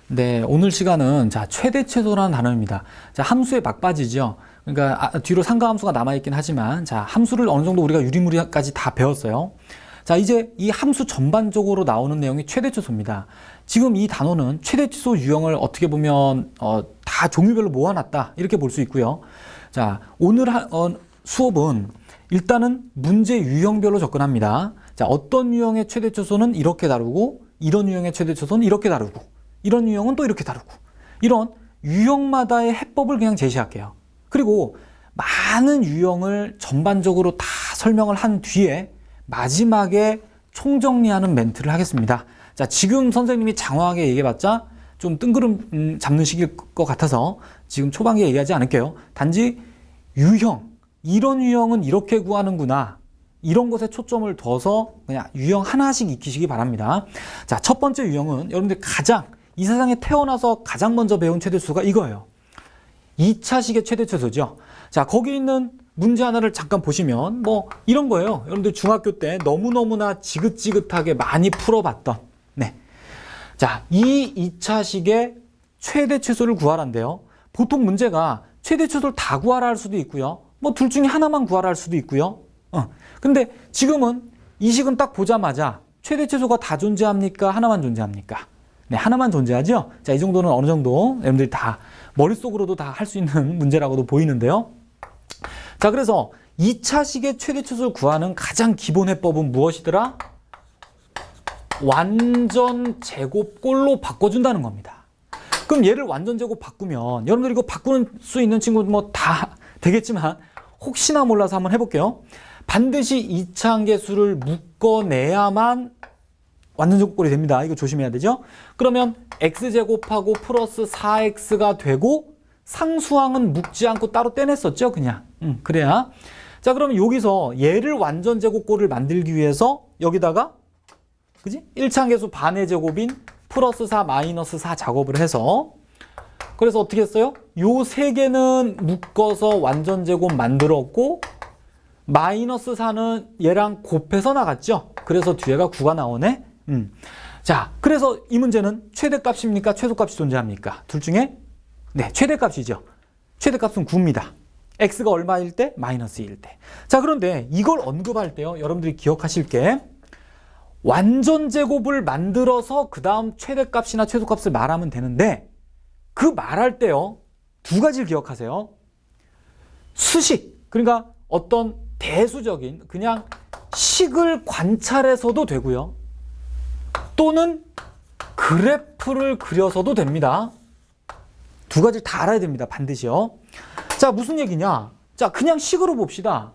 네, 오늘 시간은 최대 최소라는 단어입니다. 함수의 막바지죠. 그러니까 뒤로 상가함수가 남아있긴 하지만 함수를 어느 정도 우리가 유리무리까지 다 배웠어요. 이제 이 함수 전반적으로 나오는 내용이 최대 최소입니다. 지금 이 단어는 최대 최소 유형을 어떻게 보면 다 종류별로 모아놨다 이렇게 볼 수 있고요. 오늘 수업은 일단은 문제 유형별로 접근합니다. 어떤 유형의 최대 최소는 이렇게 다루고, 이런 유형의 최대 최소는 이렇게 다루고, 이런 유형은 또 이렇게 다루고, 이런 유형마다의 해법을 그냥 제시할게요. 그리고 많은 유형을 전반적으로 다 설명을 한 뒤에 마지막에 총정리하는 멘트를 하겠습니다. 지금 선생님이 장황하게 얘기해봤자 좀 뜬구름 잡는 식일 것 같아서 지금 초반기에 얘기하지 않을게요. 단지 유형, 이런 유형은 이렇게 구하는구나, 이런 것에 초점을 둬서 그냥 유형 하나씩 익히시기 바랍니다. 첫 번째 유형은 여러분들 이 세상에 태어나서 가장 먼저 배운 최대수가 이거예요. 2차식의 최대 최소죠. 거기 있는 문제 하나를 잠깐 보시면 이런 거예요. 여러분들 중학교 때 너무너무나 지긋지긋하게 많이 풀어봤던, 이 2차식의 최대 최소를 구하란데요. 보통 문제가 최대 최소를 다 구하라 할 수도 있고요. 둘 중에 하나만 구하라 할 수도 있고요. 근데 지금은 이 식은 딱 보자마자 최대 최소가 다 존재합니까? 하나만 존재합니까? 네, 하나만 존재하죠? 이 정도는 어느 정도 여러분들이 다 머릿속으로도 다 할 수 있는 문제라고도 보이는데요. 그래서 2차식의 최대 최소를 구하는 가장 기본 해법은 무엇이더라? 완전 제곱꼴로 바꿔준다는 겁니다. 그럼 얘를 완전 제곱 바꾸면 여러분들 이거 바꾸는 수 있는 친구는 다 되겠지만 혹시나 몰라서 한번 해볼게요. 반드시 2차항계수를 묶어내야만 완전 제곱꼴이 됩니다. 이거 조심해야 되죠? 그러면 x제곱하고 플러스 4x가 되고 상수항은 묶지 않고 따로 떼냈었죠, 그냥. 그래야. 그러면 여기서 얘를 완전 제곱꼴을 만들기 위해서 여기다가 그지? 1차항계수 반의 제곱인 플러스 4 마이너스 4 작업을 해서 그래서 어떻게 했어요? 요 세 개는 묶어서 완전 제곱 만들었고 마이너스 4는 얘랑 곱해서 나갔죠? 그래서 뒤에가 9가 나오네? 그래서 이 문제는 최대값입니까? 최소값이 존재합니까? 둘 중에? 네, 최대값이죠. 최대값은 9입니다. x가 얼마일 때? 마이너스 2일 때. 그런데 이걸 언급할 때요, 여러분들이 기억하실 게 완전 제곱을 만들어서 그 다음 최대값이나 최소값을 말하면 되는데 그 말할 때요, 두 가지를 기억하세요. 수식, 그러니까 어떤 대수적인 그냥 식을 관찰해서도 되고요. 또는 그래프를 그려서도 됩니다. 두 가지를 다 알아야 됩니다. 반드시요. 무슨 얘기냐? 그냥 식으로 봅시다.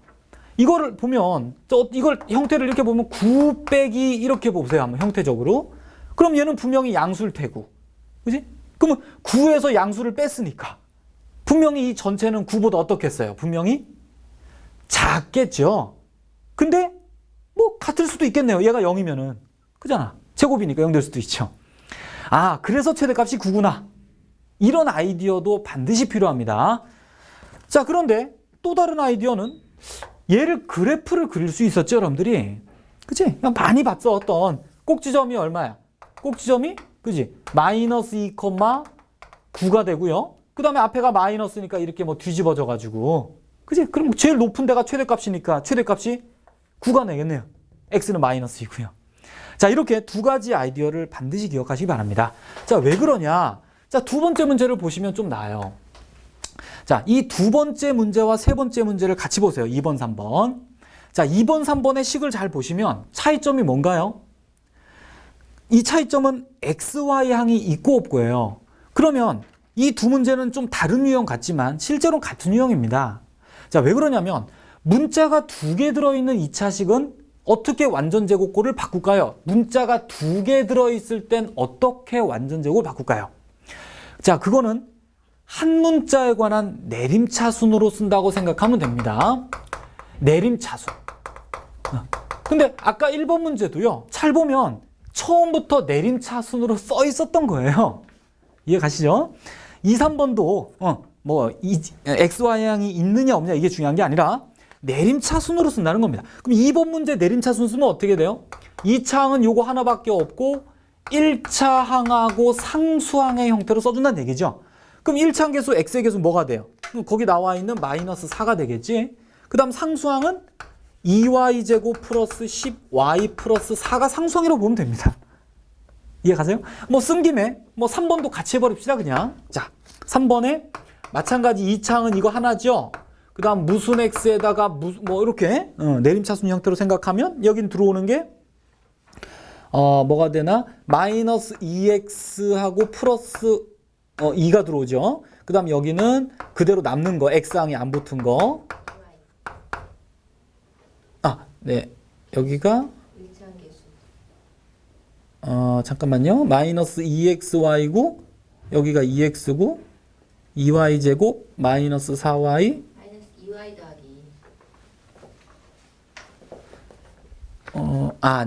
이거를 보면 이걸 형태를 이렇게 보면 9 빼기 이렇게 보세요. 한번 형태적으로. 그럼 얘는 분명히 양수일 테고. 그지? 그러면 9에서 양수를 뺐으니까 분명히 이 전체는 9보다 어떻겠어요? 분명히 작겠죠. 근데 같을 수도 있겠네요. 얘가 0이면은. 그잖아. 제곱이니까 0 될 수도 있죠. 그래서 최대값이 9구나. 이런 아이디어도 반드시 필요합니다. 그런데 또 다른 아이디어는 얘를 그래프를 그릴 수 있었죠, 여러분들이. 그치? 많이 봤어. 어떤 꼭지점이 얼마야? 꼭지점이 그지? 마이너스 2,9가 되고요. 그 다음에 앞에가 마이너스니까 이렇게 뒤집어져 가지고 그지? 그럼 제일 높은 데가 최대값이니까 최대값이 9가 되겠네요. x는 마이너스이고요. 이렇게 두 가지 아이디어를 반드시 기억하시기 바랍니다. 왜 그러냐? 두 번째 문제를 보시면 좀 나아요. 이 두 번째 문제와 세 번째 문제를 같이 보세요. 2번, 3번. 2번, 3번의 식을 잘 보시면 차이점이 뭔가요? 이 차이점은 XY 항이 있고 없고예요. 그러면 이 두 문제는 좀 다른 유형 같지만 실제로는 같은 유형입니다. 왜 그러냐면 문자가 두 개 들어있는 2차식은 어떻게 완전 제곱꼴을 바꿀까요? 문자가 두 개 들어있을 땐 어떻게 완전 제곱을 바꿀까요? 그거는 한 문자에 관한 내림차순으로 쓴다고 생각하면 됩니다. 내림차순. 근데 아까 1번 문제도요, 잘 보면 처음부터 내림차순으로 써 있었던 거예요. 이해 가시죠? 2, 3번도 XY항이 있느냐 없느냐 이게 중요한 게 아니라 내림차순으로 쓴다는 겁니다. 그럼 2번 문제 내림차순 쓰면 어떻게 돼요? 2차항은 요거 하나밖에 없고 1차 항하고 상수항의 형태로 써준다는 얘기죠. 그럼 1차 항계수 x의 계수 뭐가 돼요? 그럼 거기 나와 있는 마이너스 4가 되겠지. 그 다음 상수항은 2y제곱 플러스 10y 플러스 4가 상수항이라고 보면 됩니다. 이해 가세요? 뭐 쓴 김에 뭐 3번도 같이 해버립시다 그냥. 자, 3번에 마찬가지 2차항은 이거 하나죠. 그 다음 무슨 x에다가 뭐 이렇게 내림차순 형태로 생각하면 여긴 들어오는 게 뭐가 되나? 마이너스 2x하고 플러스 2가 들어오죠. 그 다음 여기는 그대로 남는 거, x항이 안 붙은 거. 네. 여기가 잠깐만요. 마이너스 2xy고 여기가 2x고 2y제곱 마이너스 4y 마이너스 2y 더하기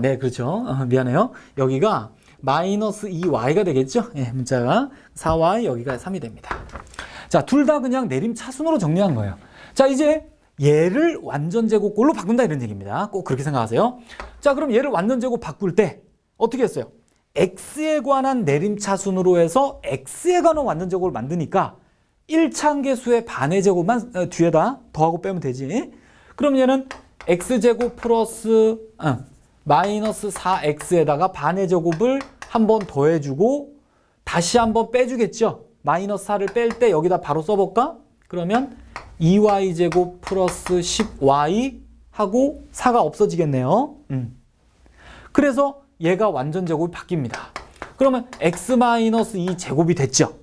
네, 그렇죠. 미안해요. 여기가 마이너스 2y가 되겠죠. 예, 문자가 4y, 여기가 3이 됩니다. 자, 둘 다 그냥 내림차순으로 정리한 거예요. 자, 이제 얘를 완전제곱꼴로 바꾼다 이런 얘기입니다. 꼭 그렇게 생각하세요. 자, 그럼 얘를 완전제곱 바꿀 때 어떻게 했어요? x에 관한 내림차순으로 해서 x에 관한 완전제곱을 만드니까 1차 항계수의 반의 제곱만 뒤에다 더하고 빼면 되지. 그럼 얘는 x제곱 플러스 마이너스 4x에다가 반의 제곱을 한번 더해주고 다시 한번 빼주겠죠. 마이너스 4를 뺄 때 여기다 바로 써볼까? 그러면 2y제곱 플러스 10y 하고 4가 없어지겠네요. 그래서 얘가 완전제곱이 바뀝니다. 그러면 x-2 제곱이 됐죠.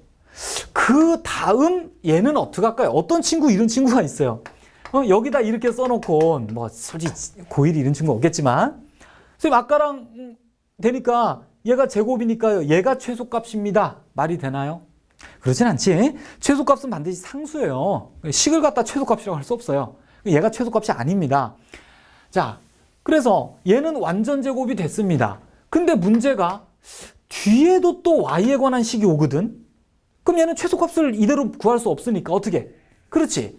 그 다음 얘는 어떻게 할까요? 어떤 친구 이런 친구가 있어요. 여기다 이렇게 써놓고 뭐 솔직히 고1이 이런 친구 없겠지만 선생님 아까랑 되니까 얘가 제곱이니까요. 얘가 최소값입니다. 말이 되나요? 그렇진 않지. 최소값은 반드시 상수예요. 식을 갖다 최소값이라고 할 수 없어요. 얘가 최소값이 아닙니다. 자, 그래서 얘는 완전제곱이 됐습니다. 근데 문제가 뒤에도 또 y에 관한 식이 오거든. 그럼 얘는 최소값을 이대로 구할 수 없으니까 어떻게? 그렇지.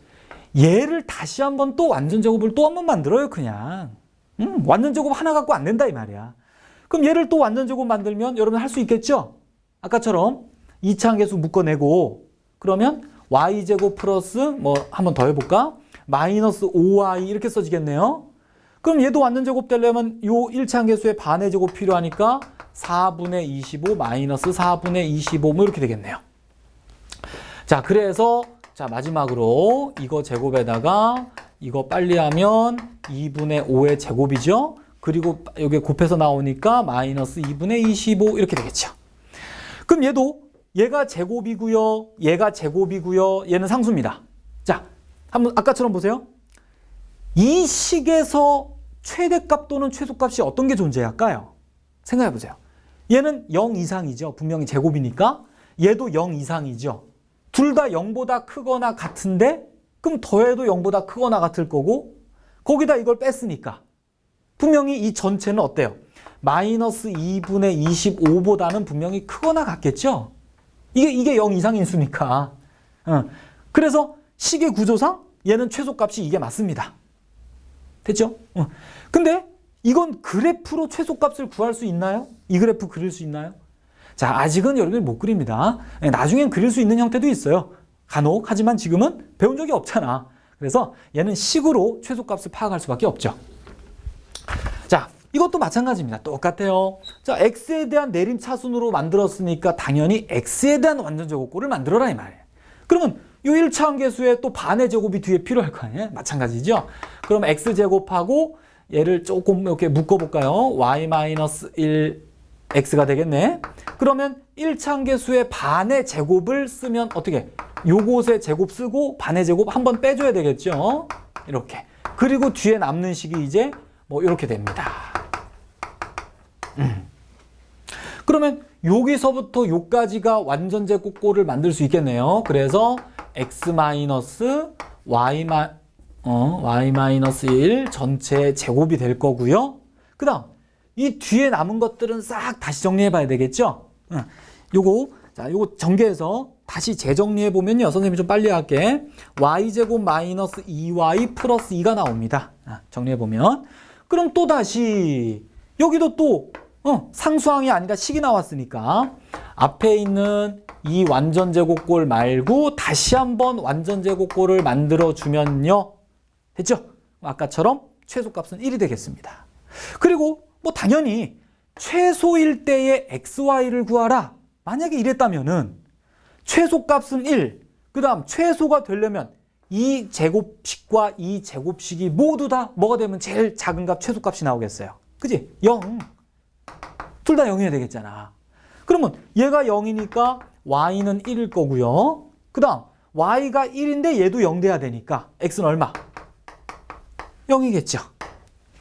얘를 다시 한번 또 완전제곱을 또 한번 만들어요 그냥. 완전제곱 하나 갖고 안 된다 이 말이야. 그럼 얘를 또 완전제곱 만들면 여러분 할 수 있겠죠? 아까처럼 2차 항계수 묶어내고 그러면 y제곱 플러스 뭐 한번 더 해볼까? 마이너스 5y 이렇게 써지겠네요. 그럼 얘도 완전제곱 되려면 요 1차 항계수의 반의 제곱 필요하니까 4분의 25 마이너스 4분의 25 뭐 이렇게 되겠네요. 자, 그래서 자 마지막으로 이거 제곱에다가 이거 빨리 하면 2분의 5의 제곱이죠. 그리고 여기 곱해서 나오니까 마이너스 2분의 25 이렇게 되겠죠. 그럼 얘가 제곱이고요. 얘가 제곱이고요. 얘는 상수입니다. 자, 한번 아까처럼 보세요. 이 식에서 최대값 또는 최소값이 어떤 게 존재할까요? 생각해 보세요. 얘는 0 이상이죠. 분명히 제곱이니까. 얘도 0 이상이죠. 둘 다 0보다 크거나 같은데 그럼 더해도 0보다 크거나 같을 거고 거기다 이걸 뺐으니까 분명히 이 전체는 어때요? 마이너스 2분의 25보다는 분명히 크거나 같겠죠? 이게 0 이상인 수니까. 그래서 식의 구조상 얘는 최소값이 이게 맞습니다. 됐죠? 근데 이건 그래프로 최소값을 구할 수 있나요? 이 그래프 그릴 수 있나요? 자, 아직은 여러분이 못 그립니다. 나중엔 그릴 수 있는 형태도 있어요. 간혹. 하지만 지금은 배운 적이 없잖아. 그래서 얘는 식으로 최소값을 파악할 수밖에 없죠. 자, 이것도 마찬가지입니다. 똑같아요. 자, x에 대한 내림차순으로 만들었으니까 당연히 x에 대한 완전제곱꼴을 만들어라 이 말이에요. 그러면 이 1차 항계수에 또 반의 제곱이 뒤에 필요할 거 아니에요? 마찬가지죠. 그럼 x제곱하고 얘를 조금 이렇게 묶어볼까요? y-1 x가 되겠네. 그러면 1차 항계수의 반의 제곱을 쓰면 어떻게? 요곳에 제곱 쓰고 반의 제곱 한번 빼줘야 되겠죠. 이렇게. 그리고 뒤에 남는 식이 이제 뭐 이렇게 됩니다. 그러면 여기서부터 요까지가 완전제곱꼴을 만들 수 있겠네요. 그래서 y-1 전체 제곱이 될 거고요. 그 다음 이 뒤에 남은 것들은 싹 다시 정리해 봐야 되겠죠. 요거 전개해서 다시 재정리해 보면요. 선생님이 좀 빨리 할게. y제곱 마이너스 2y 플러스 2가 나옵니다. 정리해 보면 그럼 또 다시 여기도 또 상수항이 아니라 식이 나왔으니까 앞에 있는 이 완전제곱골 말고 다시 한번 완전제곱골을 만들어주면요. 됐죠? 아까처럼 최소값은 1이 되겠습니다. 그리고 뭐 당연히 최소일 때의 xy를 구하라. 만약에 이랬다면은 최소값은 1, 그 다음 최소가 되려면 이 제곱식과 이 제곱식이 모두 다 뭐가 되면 제일 작은 값 최소값이 나오겠어요. 그지? 0. 둘 다 0이어야 되겠잖아. 그러면 얘가 0이니까 y는 1일 거고요. 그 다음 y가 1인데 얘도 0 돼야 되니까 x는 얼마? 0이겠죠.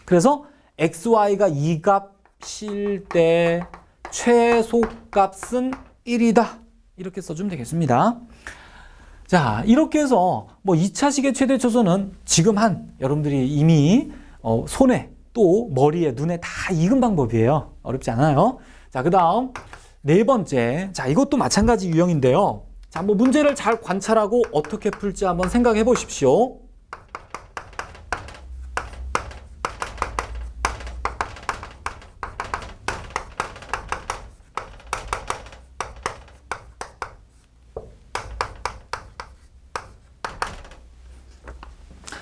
그래서 xy가 이 값일 때 최소값은 1이다. 이렇게 써주면 되겠습니다. 자, 이렇게 해서 뭐 2차식의 최대 초소는 지금 여러분들이 이미 손에 또 머리에 눈에 다 익은 방법이에요. 어렵지 않아요. 자, 그 다음 네 번째. 자, 이것도 마찬가지 유형인데요. 자, 뭐 문제를 잘 관찰하고 어떻게 풀지 한번 생각해 보십시오.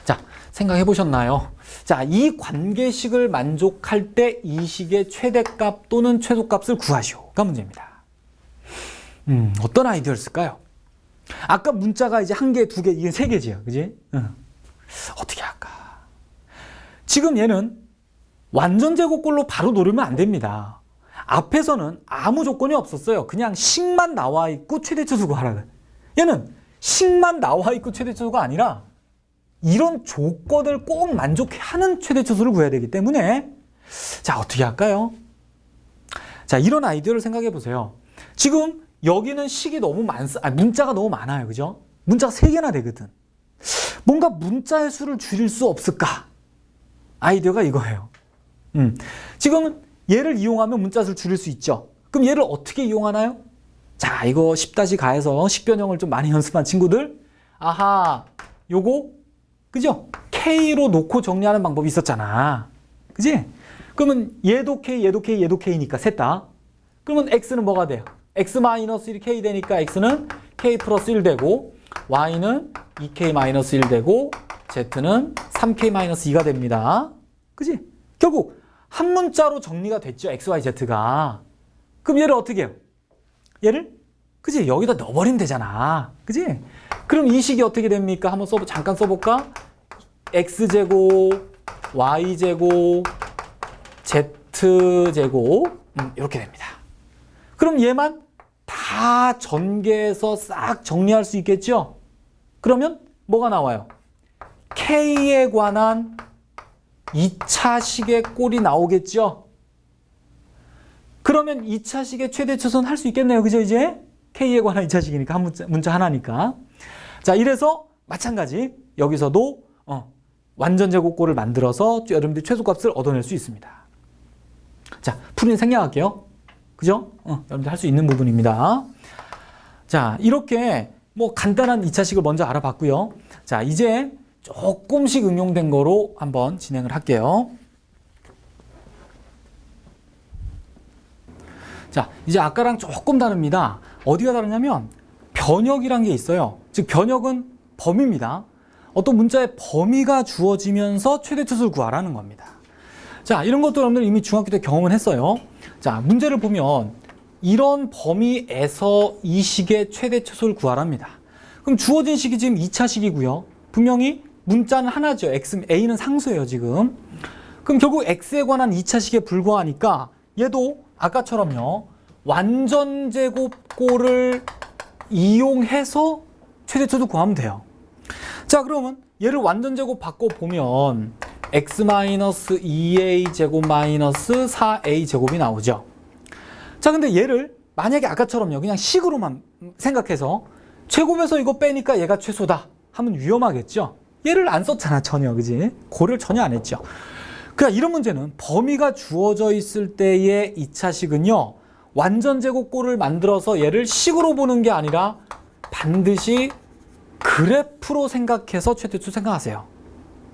자, 생각해 보셨나요? 자, 이 관계식을 만족할 때 이 식의 최대값 또는 최소값을 구하시오가 문제입니다. 어떤 아이디어였을까요? 아까 문자가 이제 한 개, 두 개, 이게 세 개지요. 그지? 어떻게 할까? 지금 얘는 완전 제곱꼴로 바로 노리면 안 됩니다. 앞에서는 아무 조건이 없었어요. 그냥 식만 나와 있고 최대차수 구하라. 얘는 식만 나와 있고 최대차수가 아니라 이런 조건을 꼭 만족하는 최대차수를 구해야 되기 때문에 자, 어떻게 할까요? 자, 이런 아이디어를 생각해 보세요. 지금 여기는 식이 너무 문자가 너무 많아요. 그죠? 문자가 3개나 되거든. 뭔가 문자의 수를 줄일 수 없을까? 아이디어가 이거예요. 지금은 얘를 이용하면 문자 수를 줄일 수 있죠. 그럼 얘를 어떻게 이용하나요? 자, 이거 10-가에서 식변형을 좀 많이 연습한 친구들, 아하, 요거 그죠? K로 놓고 정리하는 방법이 있었잖아. 그지? 그러면 얘도 K, 얘도 K, 얘도 K니까 셋 다. 그러면 X는 뭐가 돼요? X-1이 K 되니까 X는 K 플러스 1 되고 Y는 2K-1 되고 Z는 3K-2가 됩니다. 그지? 결국 한 문자로 정리가 됐죠. X, Y, Z가. 그럼 얘를 어떻게 해요? 얘를? 그지? 여기다 넣어버리면 되잖아. 그지? 그럼 이 식이 어떻게 됩니까? 한번 잠깐 써볼까? X제곱, Y제곱, Z제곱 이렇게 됩니다. 그럼 얘만 다 전개해서 싹 정리할 수 있겠죠? 그러면 뭐가 나와요? K에 관한 2차식의 꼴이 나오겠죠? 그러면 2차식의 최대차수는 할 수 있겠네요. 그죠, 이제? K에 관한 2차식이니까 한 문자 하나니까. 자, 이래서 마찬가지 여기서도 완전 제곱꼴을 만들어서 여러분들이 최소값을 얻어낼 수 있습니다. 자, 풀이는 생략할게요. 그죠? 여러분들 할 수 있는 부분입니다. 자, 이렇게 뭐 간단한 2차식을 먼저 알아봤고요. 자, 이제 조금씩 응용된 거로 한번 진행을 할게요. 자, 이제 아까랑 조금 다릅니다. 어디가 다르냐면 변역이란 게 있어요. 즉 변역은 범위입니다. 어떤 문자의 범위가 주어지면서 최대차수를 구하라는 겁니다. 자, 이런 것도 여러분들 이미 중학교 때 경험을 했어요. 자, 문제를 보면 이런 범위에서 이 식의 최대차수를 구하랍니다. 그럼 주어진 식이 지금 2차식이고요. 분명히 문자는 하나죠. A는 상수예요, 지금. 그럼 결국 X에 관한 2차식에 불과하니까 얘도 아까처럼요. 완전제곱꼴을 이용해서 최대차수 구하면 돼요. 자, 그러면 얘를 완전제곱 바꿔보면 x-2a 제곱 마이너스 4a 제곱이 나오죠. 자, 근데 얘를 만약에 아까처럼요. 그냥 식으로만 생각해서 최고에서 이거 빼니까 얘가 최소다 하면 위험하겠죠. 얘를 안 썼잖아, 전혀. 그지? 고려를 전혀 안 했죠. 그러니까 이런 문제는 범위가 주어져 있을 때의 2차식은요. 완전제곱꼴을 만들어서 얘를 식으로 보는 게 아니라 반드시 그래프로 생각해서 최대차수 생각하세요.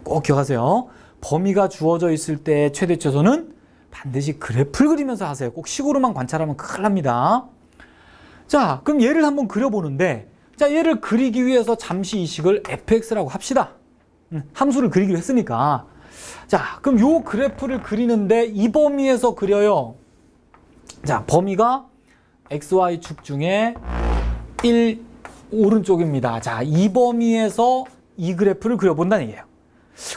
꼭 기억하세요. 범위가 주어져 있을 때의 최대차수는 반드시 그래프를 그리면서 하세요. 꼭 식으로만 관찰하면 큰일 납니다. 자, 그럼 얘를 한번 그려보는데, 자, 얘를 그리기 위해서 잠시 이 식을 fx라고 합시다. 함수를 그리기로 했으니까. 자, 그럼 요 그래프를 그리는데 이 범위에서 그려요. 자, 범위가 xy축 중에 1 오른쪽입니다. 자, 이 범위에서 이 그래프를 그려본다는 얘기예요.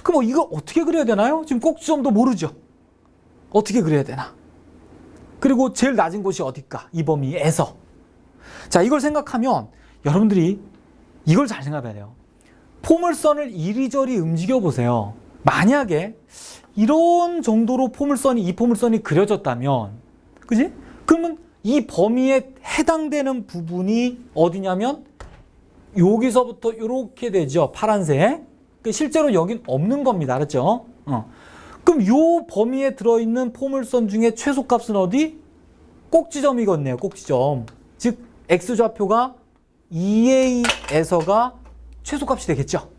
그럼 뭐 이거 어떻게 그려야 되나요? 지금 꼭지점도 모르죠. 어떻게 그려야 되나? 그리고 제일 낮은 곳이 어딜까? 이 범위에서. 자, 이걸 생각하면 여러분들이 이걸 잘 생각해야 돼요. 포물선을 이리저리 움직여 보세요. 만약에 이런 정도로 이 포물선이 그려졌다면, 그지? 그러면 이 범위에 해당되는 부분이 어디냐면 여기서부터 이렇게 되죠. 파란색. 실제로 여긴 없는 겁니다. 알았죠? 그럼 이 범위에 들어있는 포물선 중에 최소값은 어디? 꼭지점이겠네요. 꼭지점. 즉 x좌표가 2a에서가 최소값이 되겠죠.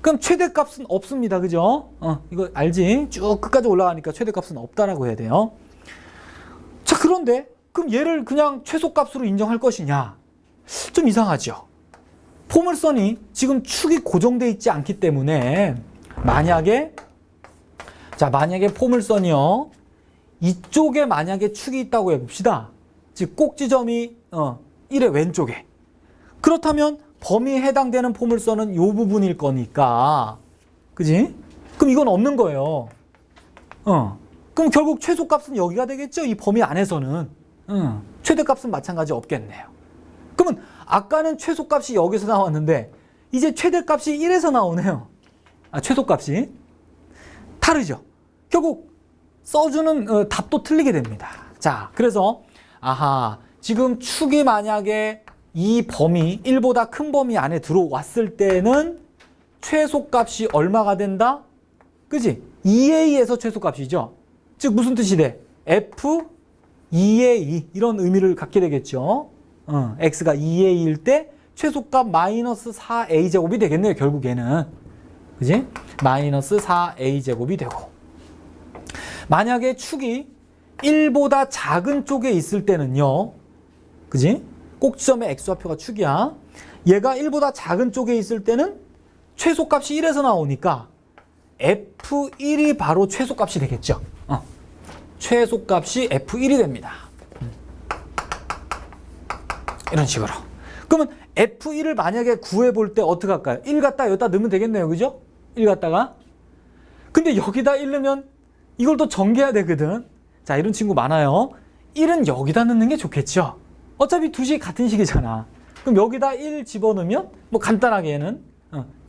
그럼 최대값은 없습니다. 그죠? 이거 알지? 쭉 끝까지 올라가니까 최대값은 없다라고 해야 돼요. 자, 그런데 그럼 얘를 그냥 최소값으로 인정할 것이냐? 좀 이상하죠. 포물선이 지금 축이 고정되어 있지 않기 때문에 만약에 포물선이요, 이쪽에 만약에 축이 있다고 해봅시다. 즉 꼭지점이 1의 왼쪽에. 그렇다면 범위에 해당되는 포물선은 이 부분일 거니까, 그지? 그럼 이건 없는 거예요. 그럼 결국 최소값은 여기가 되겠죠? 이 범위 안에서는. 최대값은 마찬가지 없겠네요. 그러면 아까는 최소값이 여기서 나왔는데 이제 최대값이 1에서 나오네요. 최소값이. 다르죠? 결국 써주는 답도 틀리게 됩니다. 자, 그래서 지금 축이 만약에 이 범위, 1보다 큰 범위 안에 들어왔을 때는 최소값이 얼마가 된다? 그지? 2a에서 최소값이죠. 즉 무슨 뜻이 돼? f 2a 이런 의미를 갖게 되겠죠. x가 2a일 때 최소값 마이너스 4a 제곱이 되겠네요. 결국에는. 그지? 마이너스 4a 제곱이 되고. 만약에 축이 1보다 작은 쪽에 있을 때는요. 그지? 꼭지점의 x좌표가 축이야. 얘가 1보다 작은 쪽에 있을 때는 최소값이 1에서 나오니까 f1이 바로 최소값이 되겠죠. 최소값이 f1이 됩니다. 이런 식으로. 그러면 f1을 만약에 구해볼 때 어떻게 할까요? 1 갖다 여기다 넣으면 되겠네요. 그죠? 1 갖다가. 근데 여기다 1 넣으면 이걸 또 전개해야 되거든. 자, 이런 친구 많아요. 1은 여기다 넣는 게 좋겠죠. 어차피 두 식 같은 식이잖아. 그럼 여기다 1 집어넣으면 뭐 간단하게는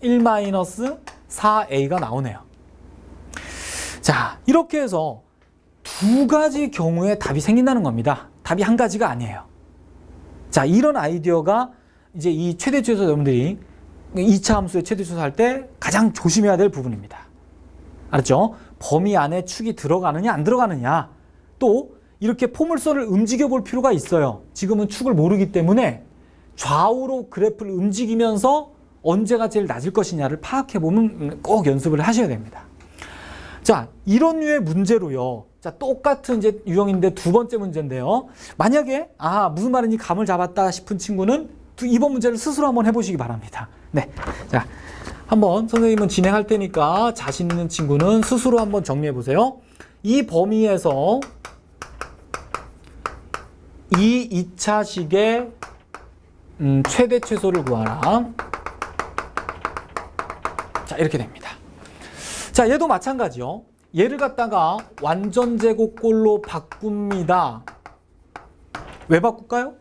1-4a가 나오네요. 자, 이렇게 해서 두 가지 경우에 답이 생긴다는 겁니다. 답이 한 가지가 아니에요. 자, 이런 아이디어가 이제 이 최대추에서 여러분들이 2차 함수의 최대추에서 할 때 가장 조심해야 될 부분입니다. 알았죠? 범위 안에 축이 들어가느냐 안 들어가느냐, 또 이렇게 포물선을 움직여 볼 필요가 있어요. 지금은 축을 모르기 때문에 좌우로 그래프를 움직이면서 언제가 제일 낮을 것이냐를 파악해 보면 꼭 연습을 하셔야 됩니다. 자, 이런 류의 문제로요. 자, 똑같은 이제 유형인데 두 번째 문제인데요. 만약에 무슨 말인지 감을 잡았다 싶은 친구는 이번 문제를 스스로 한번 해보시기 바랍니다. 네, 자, 한번 선생님은 진행할 테니까 자신 있는 친구는 스스로 한번 정리해 보세요. 이 범위에서 이 2차식의 최대 최소를 구하라. 자, 이렇게 됩니다. 자, 얘도 마찬가지요. 얘를 갖다가 완전 제곱꼴로 바꿉니다. 왜 바꿀까요?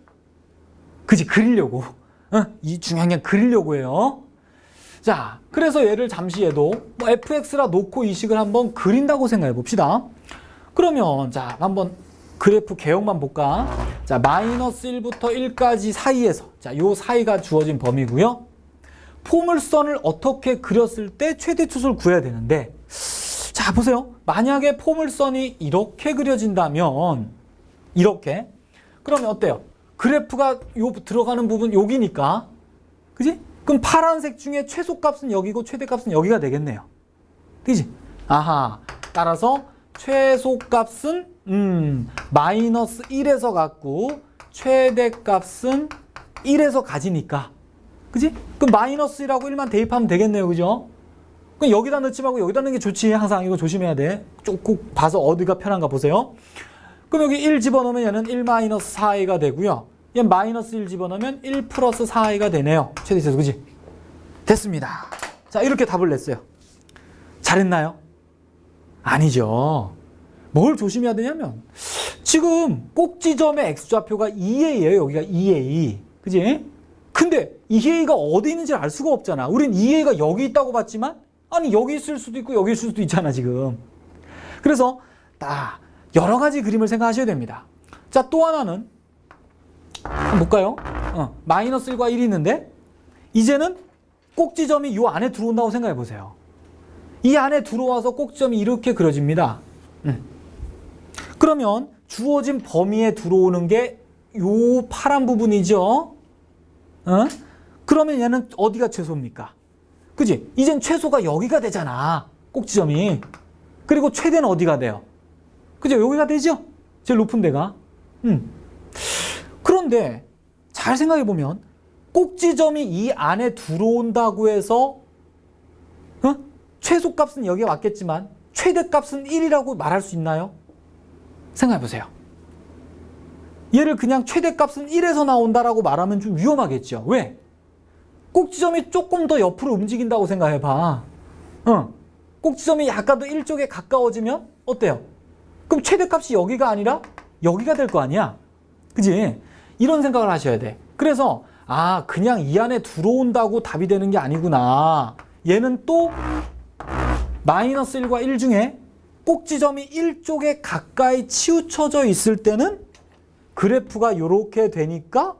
그지, 그리려고. 이 중요한 게 그리려고 해요. 자, 그래서 얘를 잠시 얘도 뭐 fx라 놓고 이 식을 한번 그린다고 생각해 봅시다. 그러면 자, 한번 그래프 개형만 볼까? 자, 마이너스 1부터 1까지 사이에서, 자, 요 사이가 주어진 범위고요. 포물선을 어떻게 그렸을 때 최대 추소를 구해야 되는데, 자, 보세요. 만약에 포물선이 이렇게 그려진다면, 이렇게, 그러면 어때요? 그래프가 요 들어가는 부분 여기니까, 그지? 그럼 파란색 중에 최소값은 여기고 최대값은 여기가 되겠네요. 그지? 따라서 최소값은 마이너스 1에서 갖고 최대값은 1에서 가지니까. 그지? 그럼 마이너스 1하고 1만 대입하면 되겠네요. 그죠? 그럼 여기다 넣지 말고 여기다 넣는 게 좋지. 항상 이거 조심해야 돼. 쭉 봐서 어디가 편한가 보세요. 그럼 여기 1 집어넣으면 얘는 1 마이너스 4i가 되고요. 얘 마이너스 1 집어넣으면 1 플러스 4i가 되네요. 최대치수. 그지? 됐습니다. 자, 이렇게 답을 냈어요. 잘했나요? 아니죠. 뭘 조심해야 되냐면 지금 꼭지점의 x좌표가 2a예요. 여기가 2a. 그지? 근데 2a가 어디 있는지 알 수가 없잖아. 우린 2a가 여기 있다고 봤지만 아니 여기 있을 수도 있고 여기 있을 수도 있잖아 지금. 그래서 딱 여러 가지 그림을 생각하셔야 됩니다. 자, 또 하나는 한번 볼까요? 마이너스 1과 1이 있는데 이제는 꼭지점이 이 안에 들어온다고 생각해 보세요. 이 안에 들어와서 꼭지점이 이렇게 그려집니다. 그러면 주어진 범위에 들어오는 게 요 파란 부분이죠. 그러면 얘는 어디가 최소입니까? 그지? 이젠 최소가 여기가 되잖아. 꼭지점이. 그리고 최대는 어디가 돼요? 그죠? 여기가 되죠? 제일 높은 데가. 그런데 잘 생각해 보면 꼭지점이 이 안에 들어온다고 해서 최소값은 여기에 왔겠지만 최대값은 1이라고 말할 수 있나요? 생각해 보세요. 얘를 그냥 최대값은 1에서 나온다라고 말하면 좀 위험하겠죠. 왜? 꼭지점이 조금 더 옆으로 움직인다고 생각해 봐. 꼭지점이 약간 더 1쪽에 가까워지면 어때요? 그럼 최대값이 여기가 아니라 여기가 될 거 아니야? 그지? 이런 생각을 하셔야 돼. 그래서 그냥 이 안에 들어온다고 답이 되는 게 아니구나. 얘는 또 마이너스 1과 1 중에 꼭지점이 1쪽에 가까이 치우쳐져 있을 때는 그래프가 이렇게 되니까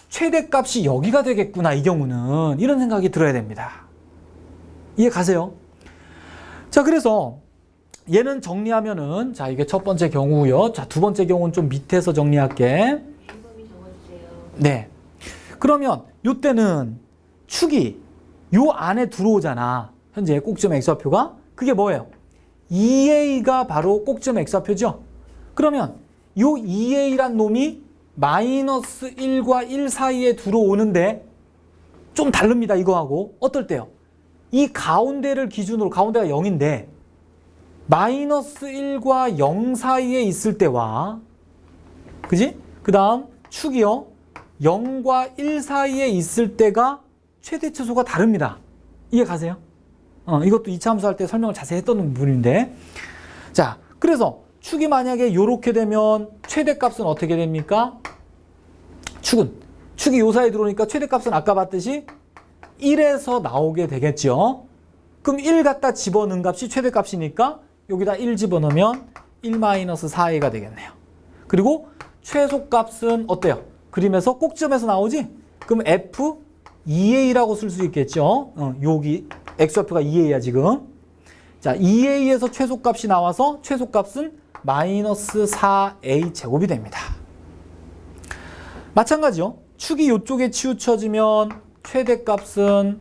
최대값이 여기가 되겠구나. 이 경우는 이런 생각이 들어야 됩니다. 이해 가세요? 자, 그래서 얘는 정리하면은 자, 이게 첫 번째 경우고요. 자, 두 번째 경우는 좀 밑에서 정리할게. 네. 그러면 이때는 축이 요 안에 들어오잖아. 현재 꼭지점 x좌표가. 그게 뭐예요? 2a가 바로 꼭지점 x좌표죠. 그러면 요 2a란 놈이 마이너스 1과 1 사이에 들어오는데 좀 다릅니다. 이거하고. 어떨 때요? 이 가운데를 기준으로 가운데가 0인데 마이너스 1과 0 사이에 있을 때와 그지? 그 다음 축이요. 0과 1 사이에 있을 때가 최대 최소가 다릅니다. 이해 가세요? 이것도 2차 함수할 때 설명을 자세히 했던 부분인데 자, 그래서 축이 만약에 이렇게 되면 최대값은 어떻게 됩니까? 축이 요 사이에 들어오니까 최대값은 아까 봤듯이 1에서 나오게 되겠죠. 그럼 1 갖다 집어넣은 값이 최대값이니까 여기다 1 집어넣으면 1-4a가 되겠네요. 그리고 최소값은 어때요? 그림에서 꼭지점에서 나오지? 그럼 f 2a라고 쓸 수 있겠죠. 여기 x좌표가 2a야 지금. 자, 2a에서 최소값이 나와서 최소값은 마이너스 4a 제곱이 됩니다. 마찬가지요. 축이 이쪽에 치우쳐지면 최대값은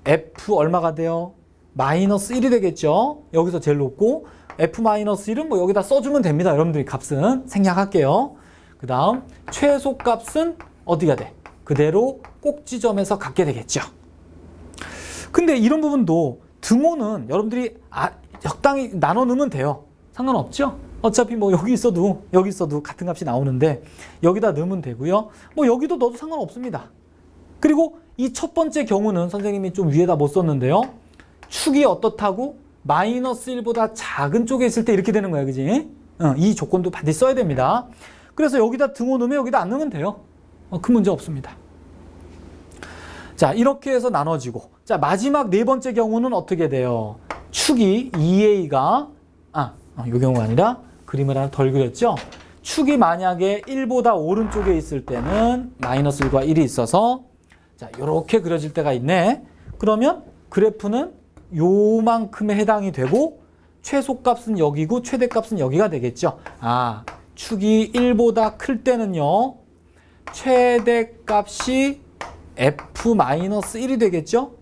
f 얼마가 돼요? 마이너스 1이 되겠죠. 여기서 제일 높고 f 마이너스 1은 뭐 여기다 써주면 됩니다. 여러분들이 값은 생략할게요. 그 다음 최소값은 어디가 돼? 그대로 꼭지점에서 갖게 되겠죠. 근데 이런 부분도 등호는 여러분들이 적당히 나눠 넣으면 돼요. 상관없죠? 어차피 뭐 여기 있어도 같은 값이 나오는데 여기다 넣으면 되고요. 뭐 여기도 넣어도 상관없습니다. 그리고 이 첫 번째 경우는 선생님이 좀 위에다 못 썼는데요. 축이 어떻다고? 마이너스 1보다 작은 쪽에 있을 때 이렇게 되는 거야. 그지? 이 조건도 반드시 써야 됩니다. 그래서 여기다 등호 넣으면 여기다 안 넣으면 돼요. 큰 문제 없습니다. 자, 이렇게 해서 나눠지고 자, 마지막 네 번째 경우는 어떻게 돼요? 축이 2a가 이 경우가 아니라 그림을 하나 덜 그렸죠? 축이 만약에 1보다 오른쪽에 있을 때는 마이너스 1과 1이 있어서 자, 이렇게 그려질 때가 있네. 그러면 그래프는 요만큼에 해당이 되고 최소값은 여기고 최대값은 여기가 되겠죠. 축이 1보다 클 때는요. 최대값이 f-1이 되겠죠.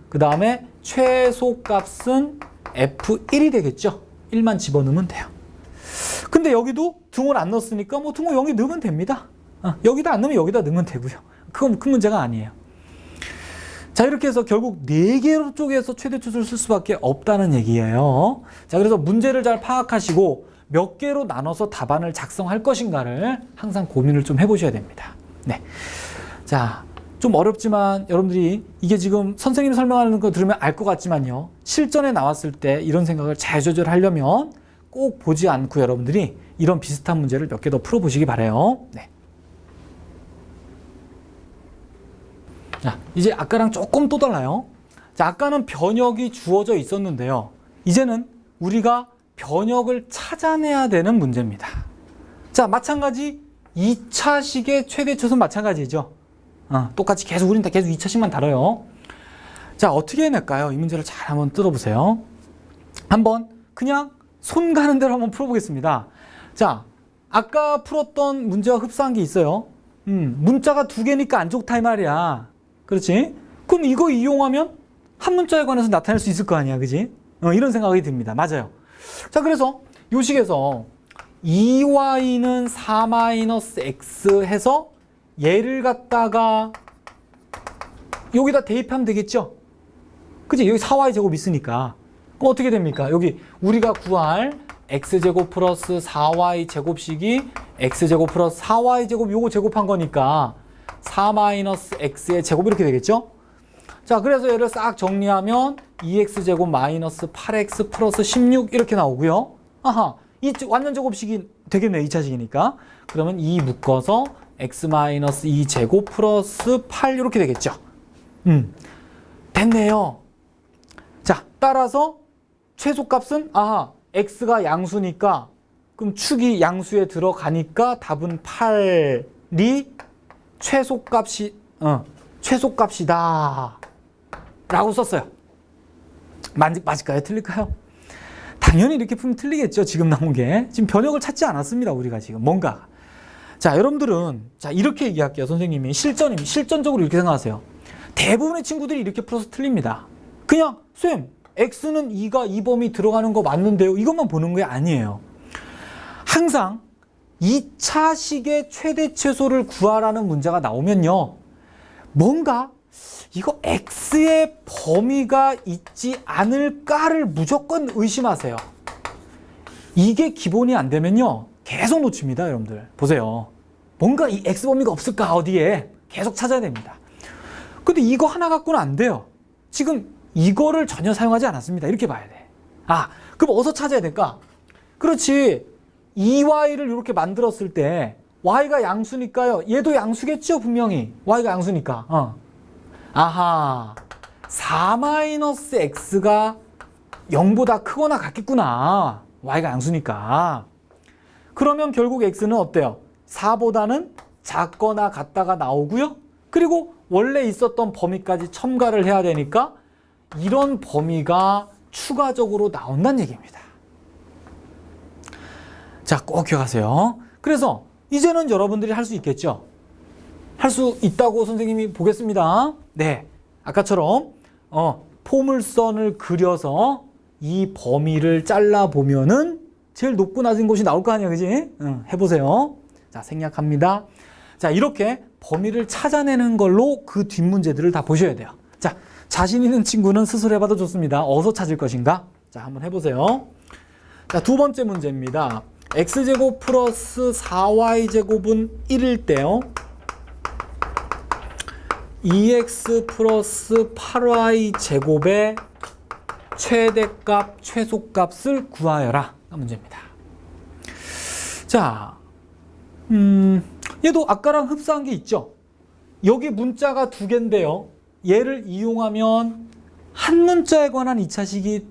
그 다음에 최소값은 f1이 되겠죠. 1만 집어넣으면 돼요. 근데 여기도 등호를 안 넣었으니까 뭐 등호 0이 넣으면 됩니다. 여기다 안 넣으면 여기다 넣으면 되고요. 그건 큰 문제가 아니에요. 자, 이렇게 해서 결국 4개로 쪼개서 최대 최소를 쓸 수밖에 없다는 얘기예요. 자, 그래서 문제를 잘 파악하시고 몇 개로 나눠서 답안을 작성할 것인가를 항상 고민을 좀 해보셔야 됩니다. 네. 자, 좀 어렵지만 여러분들이 이게 지금 선생님이 설명하는 거 들으면 알 것 같지만요. 실전에 나왔을 때 이런 생각을 잘 조절하려면 꼭 보지 않고 여러분들이 이런 비슷한 문제를 몇 개 더 풀어보시기 바라요. 네. 자, 이제 아까랑 조금 또 달라요. 자, 아까는 변역이 주어져 있었는데요. 이제는 우리가 변역을 찾아내야 되는 문제입니다. 자, 마찬가지 2차식의 최대 최소는 마찬가지죠. 똑같이 계속 우린 다 계속 2차식만 다뤄요. 자, 어떻게 해낼까요? 이 문제를 잘 한번 뜯어보세요. 한번 그냥 손 가는 대로 한번 풀어보겠습니다. 자, 아까 풀었던 문제와 흡사한 게 있어요. 문자가 2개니까 안 좋다 이 말이야. 그렇지? 그럼 이거 이용하면 한 문자에 관해서 나타낼 수 있을 거 아니야, 그지? 이런 생각이 듭니다. 맞아요. 자, 그래서 요 식에서 2y는 4-x 해서 얘를 갖다가 여기다 대입하면 되겠죠? 그지? 여기 4y 제곱 있으니까. 그럼 어떻게 됩니까? 여기 우리가 구할 x제곱 플러스 4y 제곱식이 x제곱 플러스 4y 제곱 요거 제곱한 거니까 4-x의 제곱 이렇게 되겠죠? 자, 그래서 얘를 싹 정리하면 2x제곱 마이너스 8x 플러스 16 이렇게 나오고요. 아하, 이 완전 제곱식이 되겠네요. 2차식이니까. 그러면 2 묶어서 x 마이너스 2제곱 플러스 8 이렇게 되겠죠. 됐네요. 자, 따라서 최소값은 아하, x가 양수니까 그럼 축이 양수에 들어가니까 답은 8이 최소값이다 라고 썼어요. 맞을까요? 틀릴까요? 당연히 이렇게 풀면 틀리겠죠. 지금 나온 게. 지금 변역을 찾지 않았습니다. 우리가 지금 뭔가. 자, 여러분들은 자, 이렇게 얘기할게요. 선생님이 실전적으로 이렇게 생각하세요. 대부분의 친구들이 이렇게 풀어서 틀립니다. 그냥 쌤, x는 2가 이 범위 들어가는 거 맞는데요. 이것만 보는 게 아니에요. 항상 2차식의 최대 최소를 구하라는 문제가 나오면요. 뭔가 이거 x의 범위가 있지 않을까를 무조건 의심하세요. 이게 기본이 안 되면요. 계속 놓칩니다, 여러분들. 보세요. 뭔가 이 x 범위가 없을까 어디에 계속 찾아야 됩니다. 근데 이거 하나 갖고는 안 돼요. 지금 이거를 전혀 사용하지 않았습니다. 이렇게 봐야 돼. 그럼 어디서 찾아야 될까? 그렇지. 2y를 이렇게 만들었을 때 y가 양수니까요. 얘도 양수겠죠, 분명히. y가 양수니까. 아하, 4-x가 0보다 크거나 같겠구나. y가 양수니까. 그러면 결국 x는 어때요? 4보다는 작거나 같다가 나오고요. 그리고 원래 있었던 범위까지 첨가를 해야 되니까 이런 범위가 추가적으로 나온다는 얘기입니다. 자, 꼭 기억하세요. 그래서 이제는 여러분들이 할 수 있겠죠? 할 수 있다고 선생님이 보겠습니다. 네, 아까처럼 포물선을 그려서 이 범위를 잘라보면은 제일 높고 낮은 곳이 나올 거 아니야, 그지? 해보세요. 자, 생략합니다. 자, 이렇게 범위를 찾아내는 걸로 그 뒷문제들을 다 보셔야 돼요. 자, 자신 있는 친구는 스스로 해봐도 좋습니다. 어디서 찾을 것인가? 자, 한번 해보세요. 자, 두 번째 문제입니다. x제곱 플러스 4y제곱은 1일 때요. 2x 플러스 8y제곱의 최대값, 최소값을 구하여라. 문제입니다. 자, 얘도 아까랑 흡사한 게 있죠. 여기 문자가 2개인데요. 얘를 이용하면 한 문자에 관한 2차식이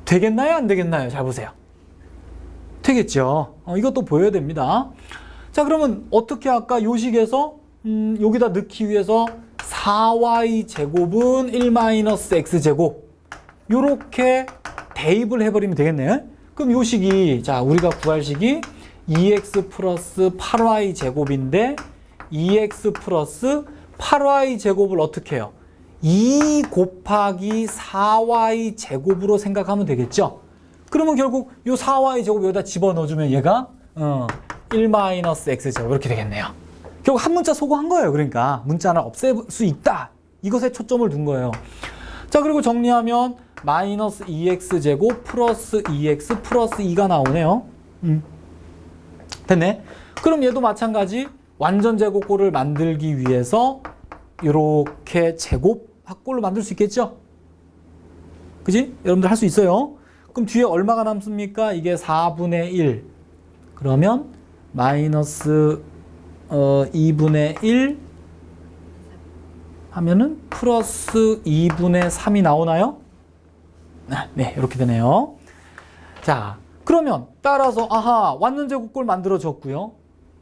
되겠나요? 안 되겠나요? 잘 보세요. 되겠죠. 이것도 보여야 됩니다. 자, 그러면 어떻게 할까? 요 식에서 여기다 넣기 위해서 4y제곱은 1-x제곱 요렇게 대입을 해버리면 되겠네. 그럼 요 식이, 자, 우리가 구할 식이 2x 플러스 8y 제곱인데 2x 플러스 8y 제곱을 어떻게 해요? 2 곱하기 4y 제곱으로 생각하면 되겠죠? 그러면 결국 요 4y 제곱 여기다 집어넣어주면 얘가 1-x 제곱 이렇게 되겠네요. 결국 한 문자 소거한 거예요. 그러니까 문자를 없앨 수 있다. 이것에 초점을 둔 거예요. 자, 그리고 정리하면 마이너스 2x 제곱 플러스 2x 플러스 2가 나오네요. 됐네. 그럼 얘도 마찬가지 완전 제곱꼴을 만들기 위해서 이렇게 제곱 합꼴로 만들 수 있겠죠? 그지? 여러분들 할 수 있어요. 그럼 뒤에 얼마가 남습니까? 이게 4분의 1. 그러면 마이너스 2분의 1 하면은 플러스 2분의 3이 나오나요? 네, 이렇게 되네요. 자, 그러면 따라서 아하, 완전 제곱꼴 만들어졌고요.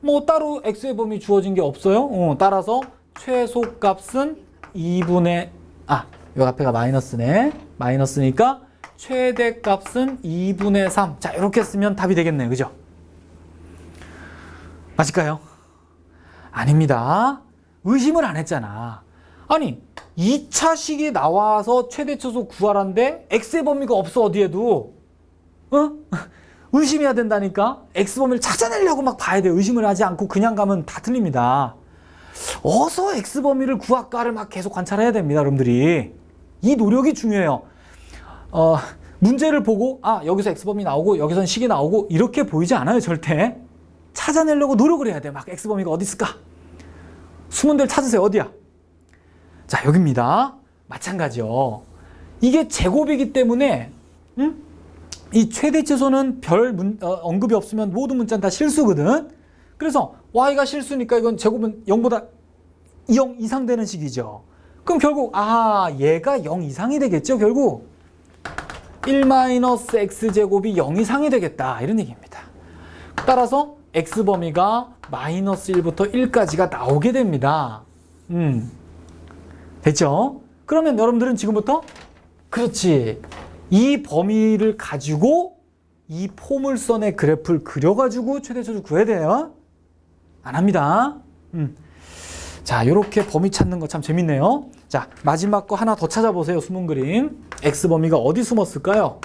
뭐 따로 x의 범위 주어진 게 없어요. 따라서 최소값은 2분의 요 앞에가 마이너스네. 마이너스니까 최대값은 2분의 3. 자, 이렇게 쓰면 답이 되겠네요. 그죠? 맞을까요? 아닙니다. 의심을 안 했잖아. 아니, 2차식이 나와서 최대차수 구하라는데 x의 범위가 없어, 어디에도. 의심해야 된다니까? x 범위를 찾아내려고 막 봐야 돼요. 의심을 하지 않고 그냥 가면 다 틀립니다. 어서 x 범위를 구할까를 막 계속 관찰해야 됩니다, 여러분들이. 이 노력이 중요해요. 문제를 보고 여기서 x 범위 나오고 여기선 식이 나오고 이렇게 보이지 않아요, 절대. 찾아내려고 노력을 해야 돼요. 막 x 범위가 어디 있을까? 숨은 데를 찾으세요. 어디야? 자, 여기입니다. 마찬가지요. 이게 제곱이기 때문에 이 최대치수는 별 언급이 없으면 모든 문자는 다 실수거든. 그래서 y가 실수니까 이건 제곱은 0보다 0 이상 되는 식이죠. 그럼 결국 얘가 0 이상이 되겠죠. 결국 1-x제곱이 0 이상이 되겠다. 이런 얘기입니다. 따라서 x범위가 마이너스 1부터 1까지가 나오게 됩니다. 됐죠? 그러면 여러분들은 지금부터 그렇지. 이 범위를 가지고 이 포물선의 그래프를 그려가지고 최대차수 구해야 돼요. 안 합니다. 자, 이렇게 범위 찾는 거 참 재밌네요. 자, 마지막 거 하나 더 찾아보세요. 숨은 그림. x 범위가 어디 숨었을까요?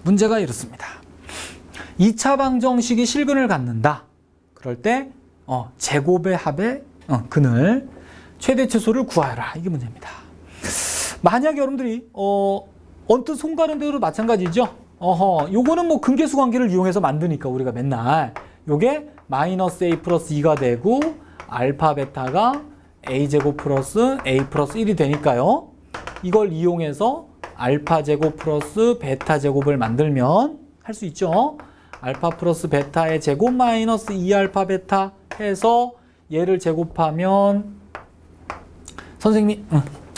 문제가 이렇습니다. 2차 방정식이 실근을 갖는다. 그럴 때 제곱의 합의 근을 최대치수를 구하라. 이게 문제입니다. 만약에 여러분들이 언뜻 손 가는 대로 마찬가지죠. 요거는 뭐 근계수 관계를 이용해서 만드니까 우리가 맨날 요게 마이너스 a 플러스 2가 되고 알파 베타가 a제곱 플러스 a 플러스 1이 되니까요. 이걸 이용해서 알파 제곱 플러스 베타 제곱을 만들면 할 수 있죠. 알파 플러스 베타의 제곱 마이너스 2알파 베타 해서 얘를 제곱하면 선생님이